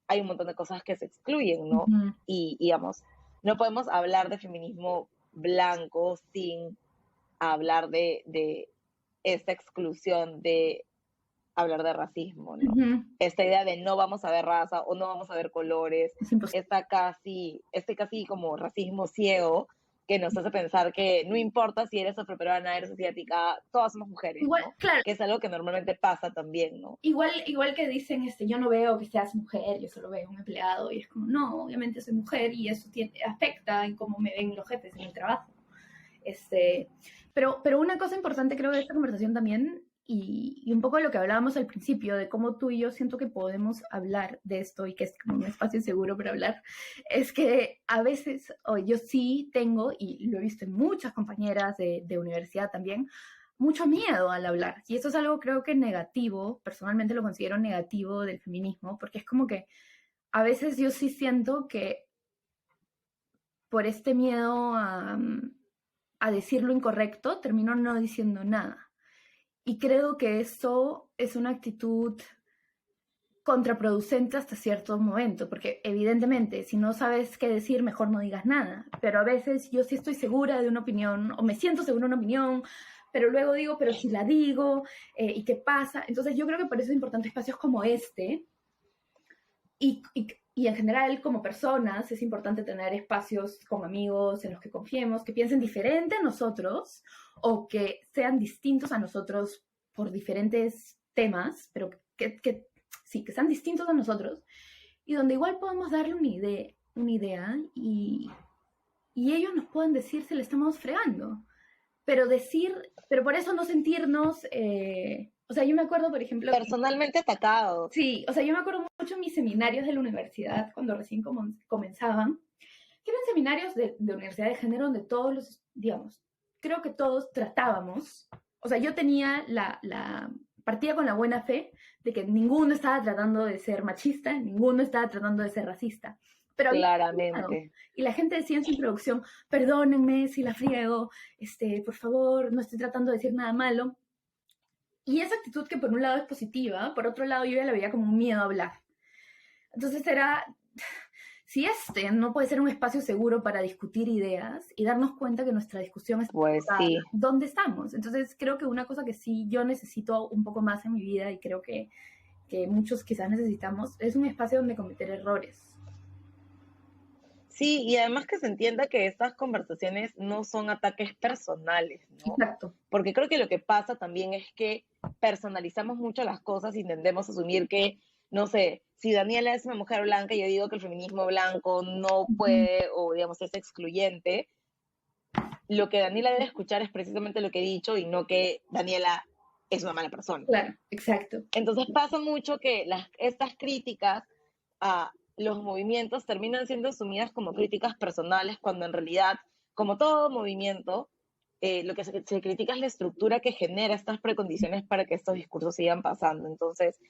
hay un montón de cosas que se excluyen, ¿no? Y digamos, no podemos hablar de feminismo blanco sin hablar de esta exclusión de hablar de racismo, ¿no? Esta idea de no vamos a ver raza o no vamos a ver colores, este casi como racismo ciego que nos hace pensar que no importa si eres afroperuana, eres asiática, todas somos mujeres, igual, ¿no? Claro, que es algo que normalmente pasa también, ¿no? Igual que dicen, yo no veo que seas mujer, yo solo veo un empleado, y es como, no, obviamente soy mujer y eso afecta en cómo me ven los jefes en el trabajo. Pero una cosa importante creo de esta conversación también, y un poco de lo que hablábamos al principio, de cómo tú y yo siento que podemos hablar de esto y que es como un espacio seguro para hablar, es que a veces yo sí tengo, y lo he visto en muchas compañeras de universidad también, mucho miedo al hablar. Y eso es algo creo que negativo, personalmente lo considero negativo del feminismo, porque es como que a veces yo sí siento que por este miedo a decir lo incorrecto, termino no diciendo nada. Y creo que eso es una actitud contraproducente hasta cierto momento, porque evidentemente si no sabes qué decir, mejor no digas nada. Pero a veces yo sí estoy segura de una opinión, o me siento segura de una opinión, pero luego digo, pero si la digo, ¿y qué pasa? Entonces yo creo que por eso es importante espacios como este, y y en general, como personas, es importante tener espacios con amigos en los que confiemos, que piensen diferente a nosotros o que sean distintos a nosotros por diferentes temas, pero sí, que sean distintos a nosotros y donde igual podemos darle una idea y ellos nos pueden decir si le estamos fregando. Pero por eso no sentirnos, o sea, yo me acuerdo, por ejemplo, Personalmente atacados. sí, o sea, yo me acuerdo mucho en mis seminarios de la universidad, cuando recién comenzaban, que eran seminarios de universidad de género donde todos los, digamos, creo que todos tratábamos, o sea, yo tenía partía con la buena fe de que ninguno estaba tratando de ser machista, ninguno estaba tratando de ser racista. Pero Claramente. y la gente decía en su introducción, perdónenme si la friego, por favor, no estoy tratando de decir nada malo. Y esa actitud que por un lado es positiva, por otro lado yo ya la veía como un miedo a hablar. Entonces era, si no puede ser un espacio seguro para discutir ideas y darnos cuenta que nuestra discusión está pues sí. ¿dónde estamos? Entonces creo que una cosa que sí yo necesito un poco más en mi vida y creo que muchos quizás necesitamos es un espacio donde cometer errores. Sí, y además que se entienda que estas conversaciones no son ataques personales, ¿no? Exacto. Porque creo que lo que pasa también es que personalizamos mucho las cosas y tendemos a asumir que, no sé, si Daniela es una mujer blanca y yo digo que el feminismo blanco no puede, o digamos, es excluyente, lo que Daniela debe escuchar es precisamente lo que he dicho y no que Daniela es una mala persona. Claro, exacto. Entonces pasa mucho que estas críticas a los movimientos terminan siendo asumidas como críticas personales, cuando en realidad, como todo movimiento, lo que se critica es la estructura que genera estas precondiciones para que estos discursos sigan pasando. Entonces,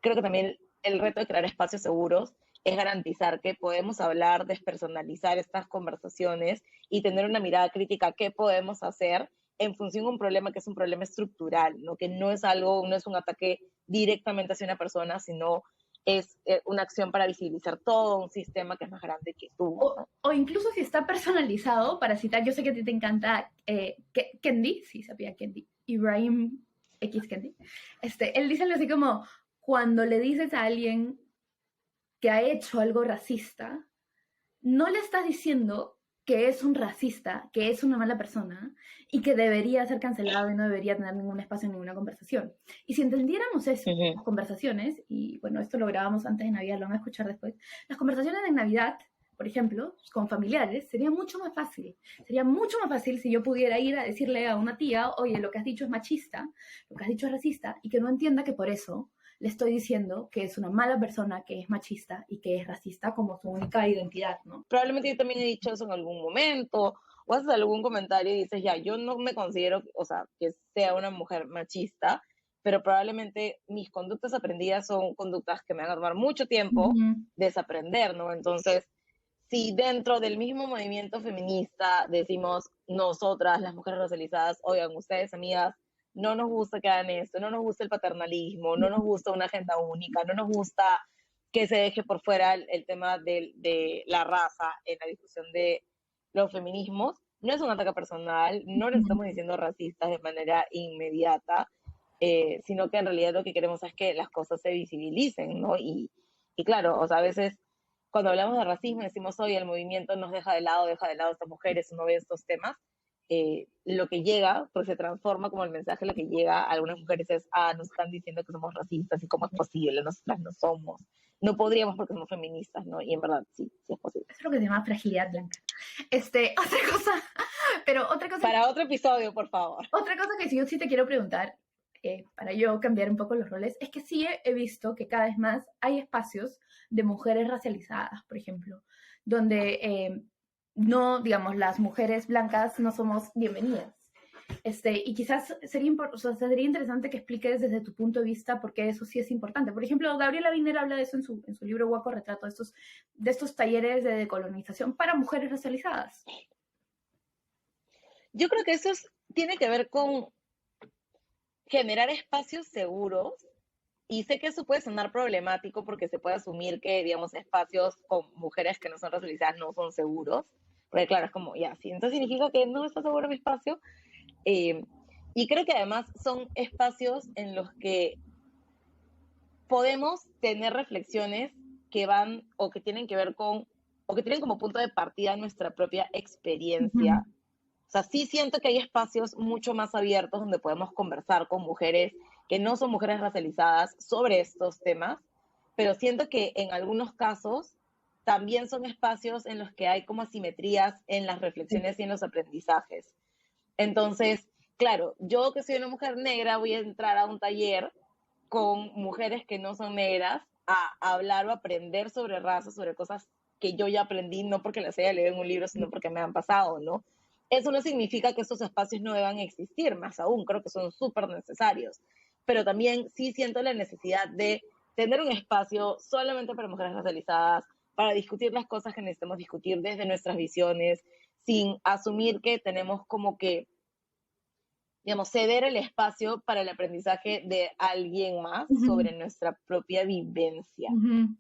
creo que también el reto de crear espacios seguros es garantizar que podemos hablar, despersonalizar estas conversaciones y tener una mirada crítica a qué podemos hacer en función de un problema que es un problema estructural, ¿no? Que no es no es un ataque directamente hacia una persona, sino es una acción para visibilizar todo un sistema que es más grande que tú. O incluso si está personalizado, para citar, yo sé que a ti te encanta Kendi, sí, sabía Kendi, Ibrahim X Kendi, él dice algo así como, cuando le dices a alguien que ha hecho algo racista, no le estás diciendo que es un racista, que es una mala persona y que debería ser cancelado y no debería tener ningún espacio en ninguna conversación. Y si entendiéramos eso, las conversaciones, y bueno, esto lo grabamos antes de Navidad, lo van a escuchar después, las conversaciones de Navidad, por ejemplo, con familiares, sería mucho más fácil. Sería mucho más fácil si yo pudiera ir a decirle a una tía, oye, lo que has dicho es machista, lo que has dicho es racista, y que no entienda que por eso le estoy diciendo que es una mala persona, que es machista y que es racista como su única identidad, ¿no? Probablemente yo también he dicho eso en algún momento, o haces algún comentario y dices, ya, yo no me considero, o sea, que sea una mujer machista, pero probablemente mis conductas aprendidas son conductas que me van a tomar mucho tiempo desaprender, ¿no? Entonces, si dentro del mismo movimiento feminista decimos nosotras, las mujeres racializadas, oigan, ustedes, amigas, no nos gusta que hagan esto, no nos gusta el paternalismo, no nos gusta una agenda única, no nos gusta que se deje por fuera el tema de la raza en la discusión de los feminismos. No es un ataque personal, no le estamos diciendo racistas de manera inmediata, sino que en realidad lo que queremos es que las cosas se visibilicen, ¿no? Y claro, o sea, a veces cuando hablamos de racismo decimos, oye, el movimiento nos deja de lado a estas mujeres, no ve estos temas. Lo que llega, pues se transforma como el mensaje, lo que llega a algunas mujeres es, nos están diciendo que somos racistas y cómo es posible, nosotras no somos, no podríamos porque somos feministas, ¿no? Y en verdad sí es posible. Eso es lo que se llama fragilidad blanca. Otra cosa. Para otro episodio, por favor. Otra cosa que yo sí te quiero preguntar, para yo cambiar un poco los roles, es que sí he visto que cada vez más hay espacios de mujeres racializadas, por ejemplo, donde no, digamos, las mujeres blancas no somos bienvenidas. Y quizás sería interesante que expliques desde tu punto de vista por qué eso sí es importante. Por ejemplo, Gabriela Wiener habla de eso en su libro Guaco Retrato, de estos talleres de decolonización para mujeres racializadas. Yo creo que eso tiene que ver con generar espacios seguros, y sé que eso puede sonar problemático porque se puede asumir que, digamos, espacios con mujeres que no son racializadas no son seguros, porque claro, es como, ya, sí, entonces significa que no está seguro mi espacio. Y creo que además son espacios en los que podemos tener reflexiones que van o que tienen que ver con, o que tienen como punto de partida nuestra propia Ujú, experiencia. O sea, sí siento que hay espacios mucho más abiertos donde podemos conversar con mujeres que no son mujeres racializadas sobre estos temas, pero siento que en algunos casos también son espacios en los que hay como asimetrías en las sí, reflexiones y en los aprendizajes. Entonces, claro, yo que soy una mujer negra voy a entrar a un taller con mujeres que no son negras a hablar o aprender sobre raza, sobre cosas que yo ya aprendí, no porque las haya leído en un libro, sí. sino porque me han pasado, ¿no? Eso no significa que estos espacios no deban existir, más aún, creo que son súper necesarios. Pero también sí siento la necesidad de tener un espacio solamente para mujeres racializadas, para discutir las cosas que necesitamos discutir desde nuestras visiones, sin asumir que tenemos como que, digamos, ceder el espacio para el aprendizaje de alguien más Ujú, sobre nuestra propia vivencia. ujú.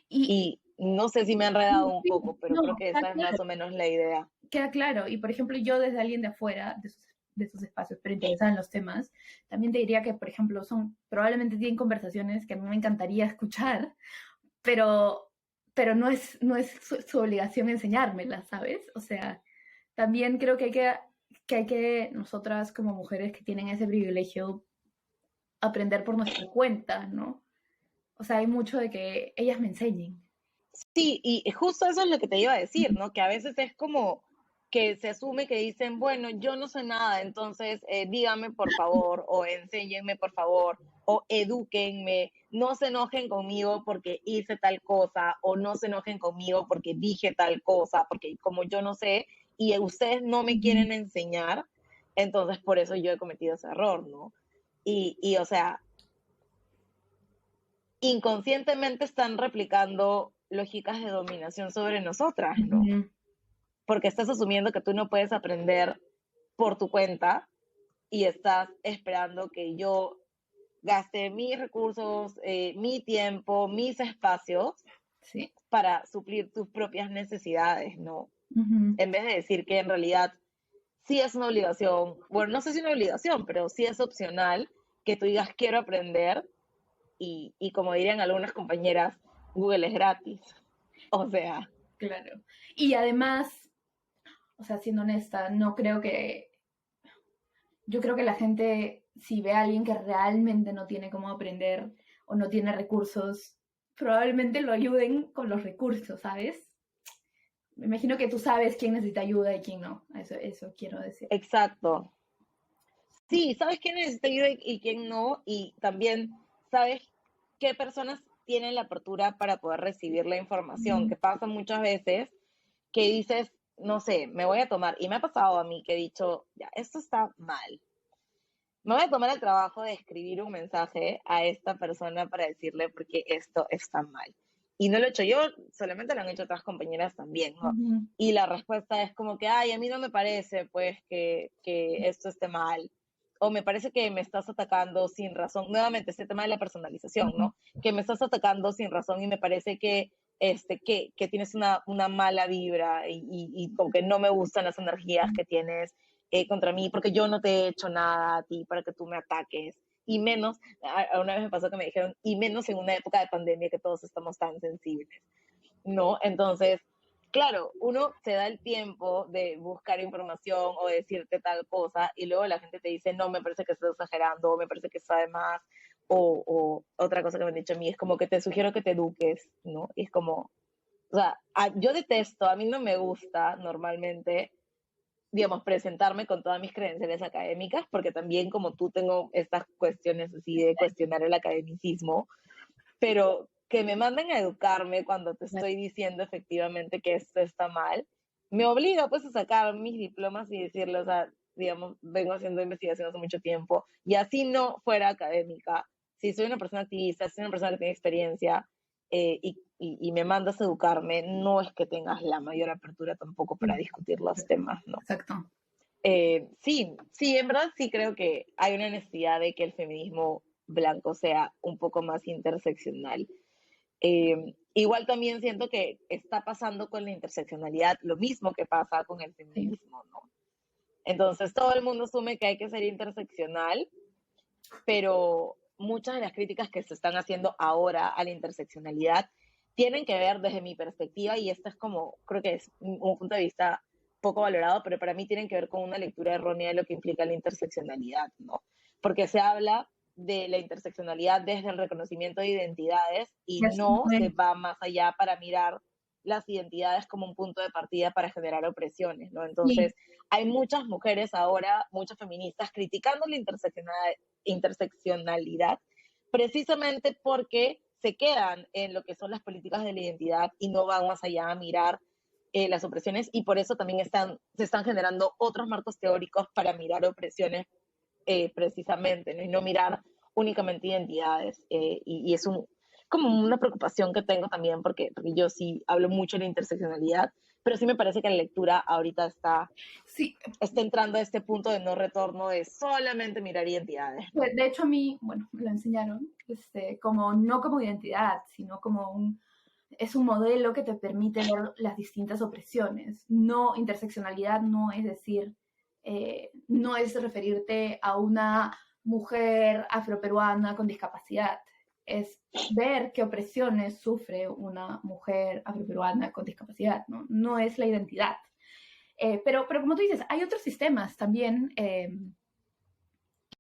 Y Y no sé si me he enredado un sí, poco, pero no, creo que está esa es claro. más o menos la idea. Queda claro. Y por ejemplo, yo desde alguien de afuera, de esos espacios, pero interesada en los temas, también te diría que, por ejemplo, probablemente tienen conversaciones que a mí me encantaría escuchar, pero, pero no es su obligación enseñármelas, ¿sabes? O sea, también creo que hay que nosotras como mujeres que tienen ese privilegio aprender por nuestra cuenta, ¿no? O sea, hay mucho de que ellas me enseñen. Sí, y justo eso es lo que te iba a decir, ¿no? Que a veces es como que se asume que dicen, bueno, yo no sé nada, entonces dígame por favor, o enséñenme por favor, o edúquenme, no se enojen conmigo porque hice tal cosa, o no se enojen conmigo porque dije tal cosa, porque como yo no sé y ustedes no me Ujú, quieren enseñar, entonces por eso yo he cometido ese error, ¿no? Y o sea, inconscientemente están replicando lógicas de dominación sobre nosotras, ¿no? ujú, Porque estás asumiendo que tú no puedes aprender por tu cuenta y estás esperando que yo gaste mis recursos, mi tiempo, mis espacios sí. para suplir tus propias necesidades, ¿no? Ujú, En vez de decir que en realidad sí es una obligación, bueno, no sé si una obligación, pero sí es opcional que tú digas quiero aprender y como dirían algunas compañeras, Google es gratis. O sea, claro. Y además, o sea, siendo honesta, no creo que, yo creo que la gente, si ve a alguien que realmente no tiene cómo aprender o no tiene recursos, probablemente lo ayuden con los recursos, ¿sabes? Me imagino que tú sabes quién necesita ayuda y quién no. Eso quiero decir. exacto. Sí, sabes quién necesita ayuda y quién no, y también sabes qué personas tienen la apertura para poder recibir la información, Ujú, que pasa muchas veces que dices, no sé, me voy a tomar, y me ha pasado a mí que he dicho, ya, esto está mal. Me voy a tomar el trabajo de escribir un mensaje a esta persona para decirle porque esto está mal. Y no lo he hecho yo, solamente lo han hecho otras compañeras también, ¿no? ujú, Y la respuesta es como que, ay, a mí no me parece, pues, que esto esté mal. O me parece que me estás atacando sin razón. Nuevamente, este tema de la personalización, ujú, ¿no? Que me estás atacando sin razón y me parece que tienes una mala vibra y como que no me gustan las energías que tienes contra mí, porque yo no te he hecho nada a ti para que tú me ataques. Y menos, una vez me pasó que me dijeron, y menos en una época de pandemia que todos estamos tan sensibles, ¿no? Entonces, claro, uno se da el tiempo de buscar información o decirte tal cosa y luego la gente te dice, no, me parece que estás exagerando, o me parece que está de más, o otra cosa que me han dicho a mí es como que te sugiero que te eduques, ¿no? Y es como, o sea, yo detesto, a mí no me gusta normalmente digamos, presentarme con todas mis credenciales académicas, porque también como tú tengo estas cuestiones así de cuestionar el academicismo, pero que me manden a educarme cuando te estoy diciendo efectivamente que esto está mal, me obliga pues a sacar mis diplomas y decirle, o sea, digamos, vengo haciendo investigación hace mucho tiempo y así no fuera académica, si soy una persona activista, si soy una persona que tiene experiencia y me mandas a educarme, no es que tengas la mayor apertura tampoco para sí, discutir los temas, ¿no? exacto. Sí, sí, en verdad sí creo que hay una necesidad de que el feminismo blanco sea un poco más interseccional. Igual también siento que está pasando con la interseccionalidad lo mismo que pasa con el Sí. feminismo, ¿no? Entonces todo el mundo asume que hay que ser interseccional, pero muchas de las críticas que se están haciendo ahora a la interseccionalidad tienen que ver desde mi perspectiva, y esto es como, creo que es un punto de vista poco valorado, pero para mí tienen que ver con una lectura errónea de lo que implica la interseccionalidad, ¿no? Porque se habla de la interseccionalidad desde el reconocimiento de identidades y Eso no no se es. va más allá para mirar las identidades como un punto de partida para generar opresiones, ¿no? Sí, Entonces, hay muchas mujeres ahora, muchas feministas, criticando la interseccionalidad precisamente porque se quedan en lo que son las políticas de la identidad y no van más allá a mirar las opresiones, y por eso también se están generando otros marcos teóricos para mirar opresiones precisamente, ¿no? Y no mirar únicamente identidades. Y es como una preocupación que tengo también porque yo sí hablo mucho de la interseccionalidad, pero sí me parece que la lectura ahorita sí. está entrando a este punto de no retorno de solamente mirar identidades, ¿no? De hecho, a mí, bueno, me lo enseñaron, como no como identidad, sino como es un modelo que te permite ver las distintas opresiones. No, interseccionalidad no es decir, no es referirte a una mujer afroperuana con discapacidad, es ver qué opresiones sufre una mujer afroperuana con discapacidad, ¿no? No es la identidad. Pero como tú dices, hay otros sistemas también,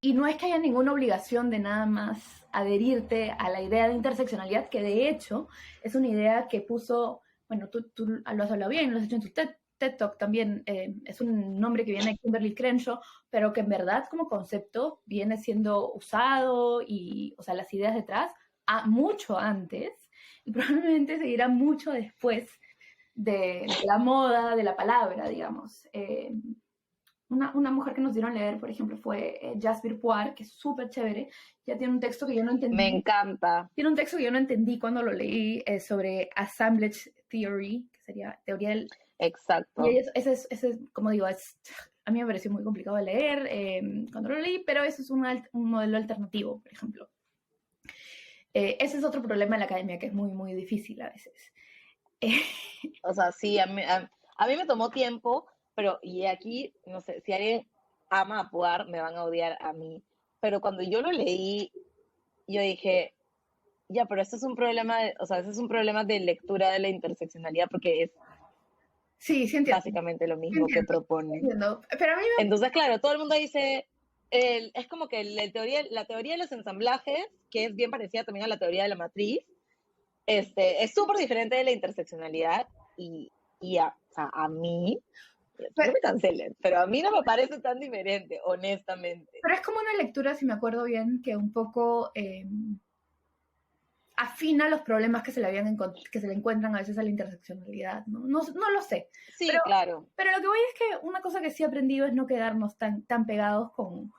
y no es que haya ninguna obligación de nada más adherirte a la idea de interseccionalidad, que de hecho es una idea que puso, bueno, tú lo has hablado bien, lo has hecho en tu TED Talk también, es un nombre que viene de Kimberly Crenshaw, pero que en verdad como concepto viene siendo usado y, o sea, las ideas detrás, mucho antes y probablemente seguirá mucho después de la moda, de la palabra, digamos. Una mujer que nos dieron a leer, por ejemplo, fue Jasbir Puar, que es súper chévere. Ya tiene un texto que yo no Me entendí. encanta. Tiene un texto que yo no entendí cuando lo leí sobre assemblage theory, que sería teoría del... Y Exacto. ese como digo, a mí me pareció muy complicado de leer cuando lo leí, pero eso es un modelo alternativo, por ejemplo. Ese es otro problema en la academia, que es muy, muy difícil a veces. O sea, sí, a mí me tomó tiempo, pero y aquí, no sé, si alguien ama a Puar, me van a odiar a mí. Pero cuando yo lo leí, yo dije, ya, pero esto es un problema, o sea, ese es un problema de lectura de la interseccionalidad porque es Sí, sí entiendo. básicamente lo Sí mismo que entiendo. proponen. Entiendo. Pero a mí me... Entonces, claro, todo el mundo dice, es como que la teoría de los ensamblajes, que es bien parecida también a la teoría de la matriz, es súper diferente de la interseccionalidad y o sea, a mí, no Pero, me cancelen, pero a mí no me parece tan diferente, honestamente. pero es como una lectura, si me acuerdo bien, que un poco afina los problemas que que se le encuentran a veces a la interseccionalidad, ¿no? No lo sé, pero, Sí, claro. pero lo que voy es que una cosa que sí he aprendido es no quedarnos tan pegados con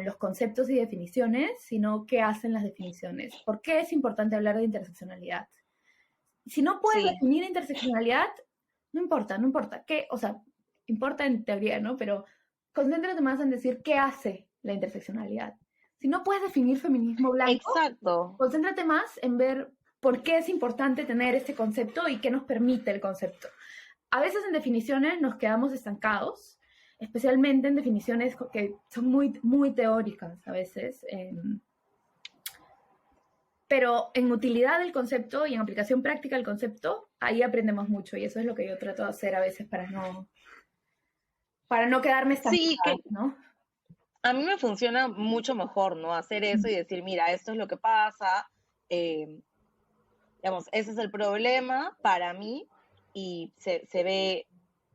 los conceptos y definiciones, sino qué hacen las definiciones. ¿Por qué es importante hablar de interseccionalidad? Si no puedes Sí, definir interseccionalidad, no importa, no importa. ¿Qué? O sea, importa en teoría, ¿no? Pero concéntrate más en decir qué hace la interseccionalidad. Si no puedes definir feminismo blanco, exacto. concéntrate más en ver por qué es importante tener este concepto y qué nos permite el concepto. A veces en definiciones nos quedamos estancados, especialmente en definiciones que son muy, muy teóricas a veces. Pero en utilidad del concepto y en aplicación práctica del concepto, ahí aprendemos mucho y eso es lo que yo trato de hacer a veces para no quedarme Sí, estancada, ¿no? a mí me funciona mucho mejor, ¿no? Hacer eso y decir, mira, esto es lo que pasa, eh, digamos, ese es el problema para mí y se ve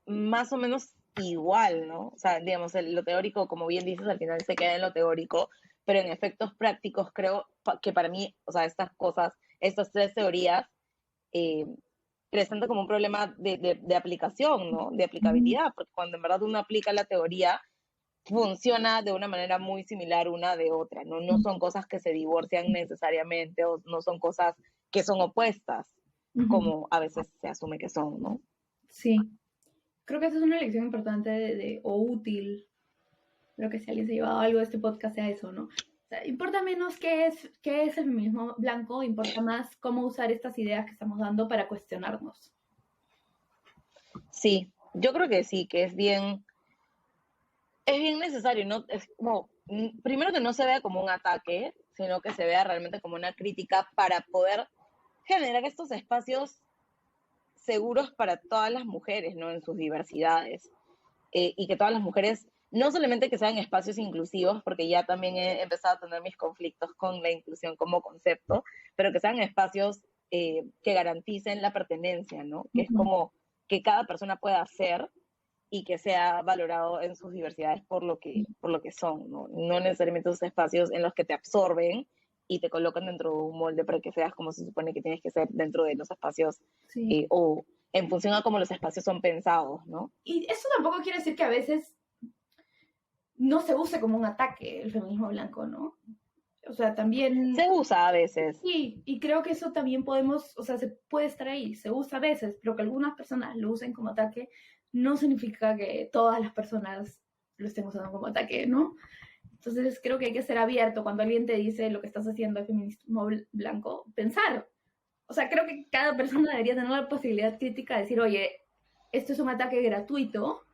más o menos igual, ¿no? O sea, digamos, lo teórico, como bien dices, al final se queda en lo teórico, pero en efectos prácticos creo que para mí, o sea, estas cosas, estas tres teorías, eh, presentan como un problema de aplicación, ¿no? De aplicabilidad, porque cuando en verdad uno aplica la teoría, funciona de una manera muy similar una de otra, ¿no? No son cosas que se divorcian necesariamente o no son cosas que son opuestas, como a veces se asume que son, ¿no? Sí, creo que esa es una lección importante o útil. Creo que si alguien se ha llevado algo de este podcast sea eso, ¿no? O sea, importa menos qué es el feminismo blanco, importa más cómo usar estas ideas que estamos dando para cuestionarnos. Sí, yo creo que sí, que es bien necesario, ¿no? Es como, primero que no se vea como un ataque, sino que se vea realmente como una crítica para poder generar estos espacios seguros para todas las mujeres, ¿no? En sus diversidades. Y que todas las mujeres, no solamente que sean espacios inclusivos, porque ya también he empezado a tener mis conflictos con la inclusión como concepto, pero que sean espacios que garanticen la pertenencia, ¿no? Que es como que cada persona pueda ser y que sea valorado en sus diversidades por lo que son, ¿no? No necesariamente esos espacios en los que te absorben y te colocan dentro de un molde para que seas como se supone que tienes que ser dentro de los espacios o en función a cómo los espacios son pensados, ¿no? Y eso tampoco quiere decir que a veces no se use como un ataque el feminismo blanco, ¿no? O sea, también... Se usa a veces. Sí, y creo que eso también podemos, o sea, se puede estar ahí, se usa a veces, pero que algunas personas lo usen como ataque no significa que todas las personas lo estén usando como ataque, ¿no? Entonces creo que hay que ser abierto cuando alguien te dice lo que estás haciendo es feminismo blanco, pensar. O sea, creo que cada persona debería tener la posibilidad crítica de decir, oye, esto es un ataque gratuito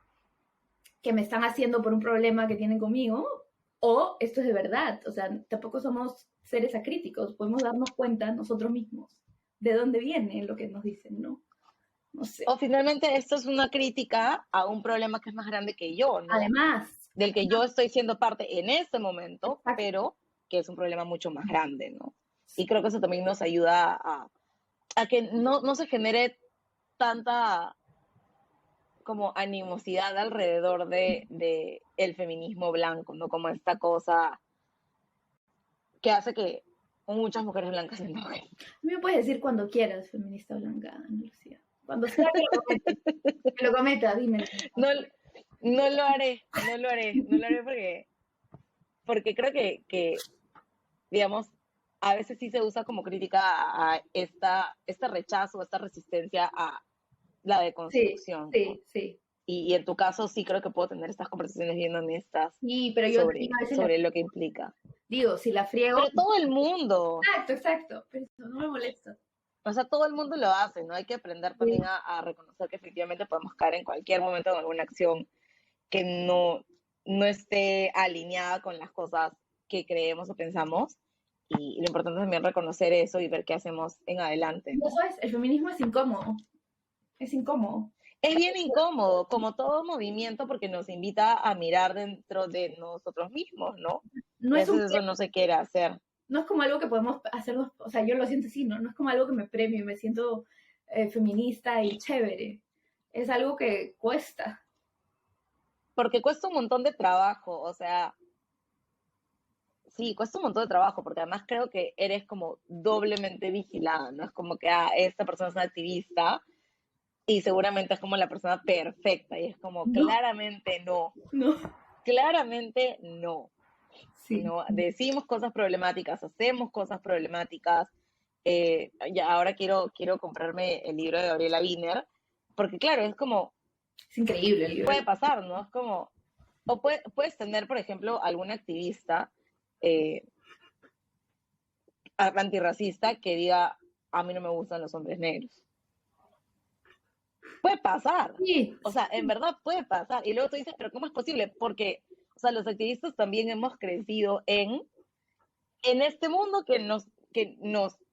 que me están haciendo por un problema que tienen conmigo, o esto es de verdad. O sea, tampoco somos seres acríticos, podemos darnos cuenta nosotros mismos de dónde viene lo que nos dicen, ¿no? No sé. O finalmente esto es una crítica a un problema que es más grande que yo, ¿no? Además. Del que yo estoy siendo parte en este momento, Exacto. pero que es un problema mucho más grande, ¿no? Y creo que eso también nos ayuda a que no se genere tanta como animosidad alrededor de el feminismo blanco, ¿no? Como esta cosa que hace que muchas mujeres blancas se enojen. A mí me puedes decir cuando quieras, feminista blanca, Ana Lucía. Cuando sea que lo cometa, dime. No lo haré porque creo que, digamos, a veces sí se usa como crítica a este rechazo, esta resistencia a la deconstrucción. Sí, ¿no? sí. Y en tu caso sí creo que puedo tener estas conversaciones bien honestas pero yo sobre lo que implica. Digo, si la friego... Pero todo el mundo. Exacto. Pero no me molesta. O sea, todo el mundo lo hace, ¿no? Hay que aprender también a reconocer que efectivamente podemos caer en cualquier momento en alguna acción que no esté alineada con las cosas que creemos o pensamos. Y lo importante es también reconocer eso y ver qué hacemos en adelante. ¿no? Eso es, el feminismo es incómodo. Es incómodo. Es bien incómodo, como todo movimiento, porque nos invita a mirar dentro de nosotros mismos, ¿no? No es eso no se quiere hacer. No es como algo que podemos hacernos, o sea, yo lo siento así, ¿no? No es como algo que me premio y me siento feminista y chévere. Es algo que cuesta. Porque cuesta un montón de trabajo, o sea, sí, cuesta un montón de trabajo, porque además creo que eres como doblemente vigilada, ¿no? Es como que esta persona es una activista y seguramente es como la persona perfecta, y es como, claramente no. Claramente no. Sí. ¿no? Decimos cosas problemáticas, hacemos cosas problemáticas. Ya ahora quiero comprarme el libro de Gabriela Wiener, porque claro, es como... Es increíble el libro. Puede pasar, ¿no? Es como... O puedes tener, por ejemplo, algún activista antirracista que diga, a mí no me gustan los hombres negros. Puede pasar. Sí. O sea, en verdad puede pasar. Y luego tú dices, pero ¿cómo es posible? Porque, o sea, los activistas también hemos crecido en este mundo que nos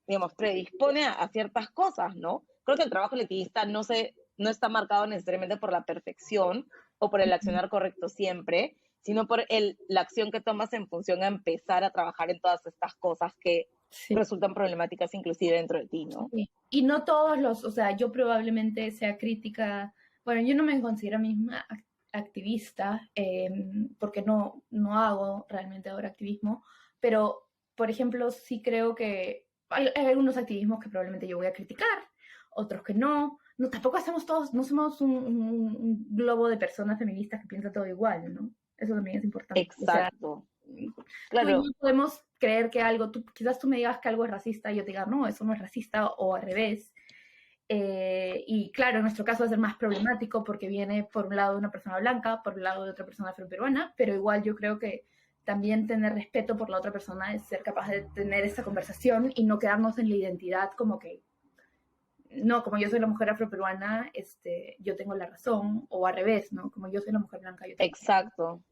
digamos, predispone a ciertas cosas, ¿no? Creo que el trabajo activista no está marcado necesariamente por la perfección o por el accionar correcto siempre, sino por la acción que tomas en función a empezar a trabajar en todas estas cosas que resultan problemáticas inclusive dentro de ti, ¿no? Sí. Y no todos o sea, yo probablemente sea crítica, bueno, yo no me considero misma activista, porque no hago realmente ahora activismo, pero, por ejemplo, sí creo que hay algunos activismos que probablemente yo voy a criticar, otros que no tampoco hacemos todos, no somos un globo de personas feministas que piensa todo igual, ¿no? Eso también es importante. Exacto. O sea, claro. No podemos creer que quizás tú me digas que algo es racista y yo te diga, no, eso no es racista, o al revés. Y claro, en nuestro caso va a ser más problemático porque viene por un lado de una persona blanca, por un lado de otra persona afroperuana, pero igual yo creo que también tener respeto por la otra persona es ser capaz de tener esta conversación y no quedarnos en la identidad como que, no, como yo soy la mujer afroperuana, yo tengo la razón, o al revés, ¿no? Como yo soy la mujer blanca, yo tengo Exacto.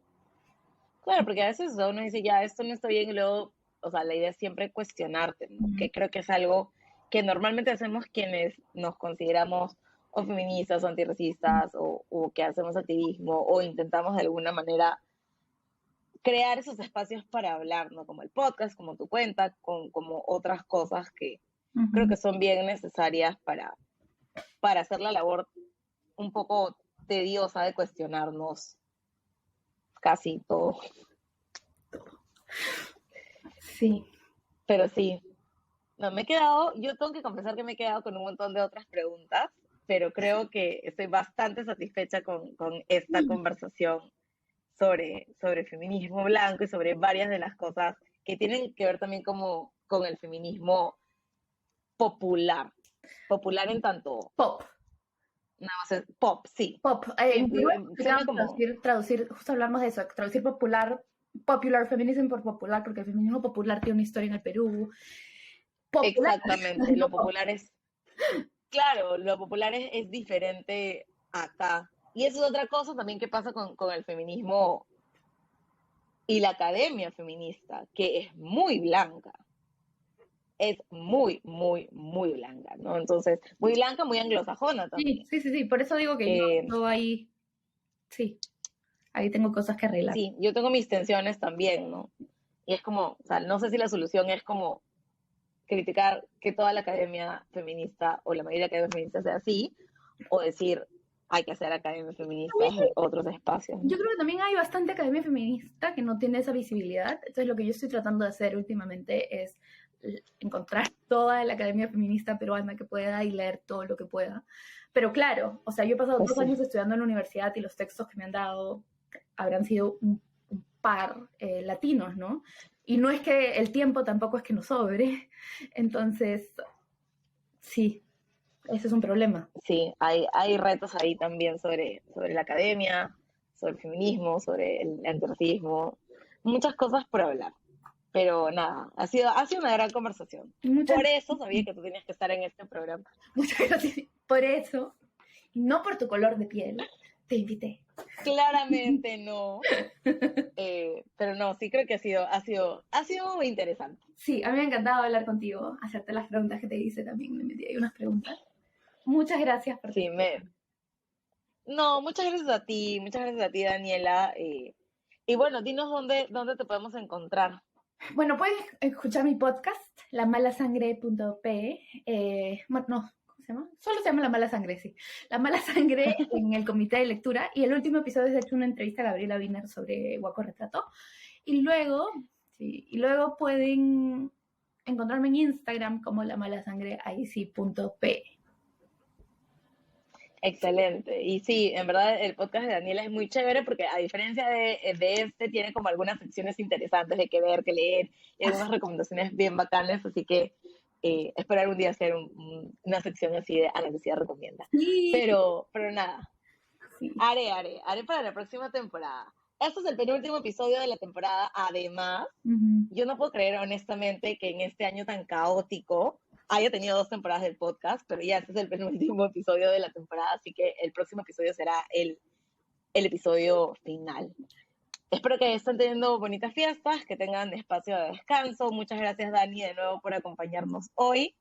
Claro, porque a veces uno dice, ya, esto no está bien, y luego, o sea, la idea es siempre cuestionarte, ¿no? Que creo que es algo que normalmente hacemos quienes nos consideramos o feministas o antirracistas o que hacemos activismo o intentamos de alguna manera crear esos espacios para hablar, ¿no? Como el podcast, como tu cuenta, como otras cosas que creo que son bien necesarias para hacer la labor un poco tediosa de cuestionarnos casi todo. Sí. Pero sí, no, yo tengo que confesar que me he quedado con un montón de otras preguntas, pero creo que estoy bastante satisfecha con esta conversación sobre feminismo blanco y sobre varias de las cosas que tienen que ver también como con el feminismo popular. Popular en tanto... Pop. Nada más pop, sí. Pop. Suena como... traducir, justo hablamos de eso, traducir popular feminism por popular, porque el feminismo popular tiene una historia en el Perú. Popular. Exactamente, lo popular es... Claro, lo popular es diferente acá. Y eso es otra cosa también que pasa con el feminismo y la academia feminista, que es muy blanca. Es muy, muy, muy blanca, ¿no? Entonces, muy blanca, muy anglosajona también. Sí. Por eso digo que yo ahí, sí, ahí tengo cosas que arreglar. Sí, yo tengo mis tensiones también, ¿no? Y es como, o sea, no sé si la solución es como criticar que toda la academia feminista o la mayoría de la academia feminista sea así, o decir, hay que hacer academia feminista en otros espacios, ¿no? Yo creo que también hay bastante academia feminista que no tiene esa visibilidad. Entonces, lo que yo estoy tratando de hacer últimamente es encontrar toda la academia feminista peruana que pueda y leer todo lo que pueda. Pero claro, o sea, yo he pasado 2 años estudiando en la universidad y los textos que me han dado habrán sido un par latinos, ¿no? Y no es que el tiempo tampoco es que nos sobre. Entonces, sí, ese es un problema. Sí, hay retos ahí también sobre la academia, sobre el feminismo, sobre el antirracismo, muchas cosas por hablar. Pero nada, ha sido una gran conversación. Por eso sabía que tú tenías que estar en este programa. Muchas gracias. Por eso, y no por tu color de piel, te invité. Claramente no. Pero no, sí creo que ha sido interesante. Sí, a mí me ha encantado hablar contigo, hacerte las preguntas que te hice también, me metí ahí unas preguntas. Muchas gracias por Sí, No, muchas gracias a ti, Daniela. Y bueno, dinos dónde te podemos encontrar. Bueno, puedes escuchar mi podcast, lamalasangre.p. Bueno, no, ¿cómo se llama? Solo se llama La Mala Sangre, sí. La Mala Sangre en el comité de lectura. Y el último episodio es de hecho una entrevista a Gabriela Wiener sobre Guaco Retrato. Y luego pueden encontrarme en Instagram como lamalasangreic.p. Excelente. Y sí, en verdad el podcast de Daniela es muy chévere porque a diferencia de este, tiene como algunas secciones interesantes de que ver, que leer, y algunas recomendaciones bien bacanas, así que espero algún día hacer una sección así de Ana Lucía recomienda. Sí. Pero nada, sí. Haré para la próxima temporada. Este es el penúltimo episodio de la temporada. Además, yo no puedo creer honestamente que en este año tan caótico haya tenido 2 temporadas del podcast, pero ya este es el penúltimo episodio de la temporada, así que el próximo episodio será el episodio final. Espero que estén teniendo bonitas fiestas, que tengan espacio de descanso. Muchas gracias, Dani, de nuevo por acompañarnos hoy.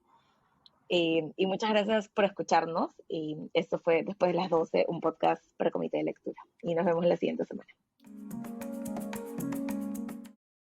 Y muchas gracias por escucharnos. Y esto fue Después de las 12, un podcast para comité de lectura. Y nos vemos la siguiente semana.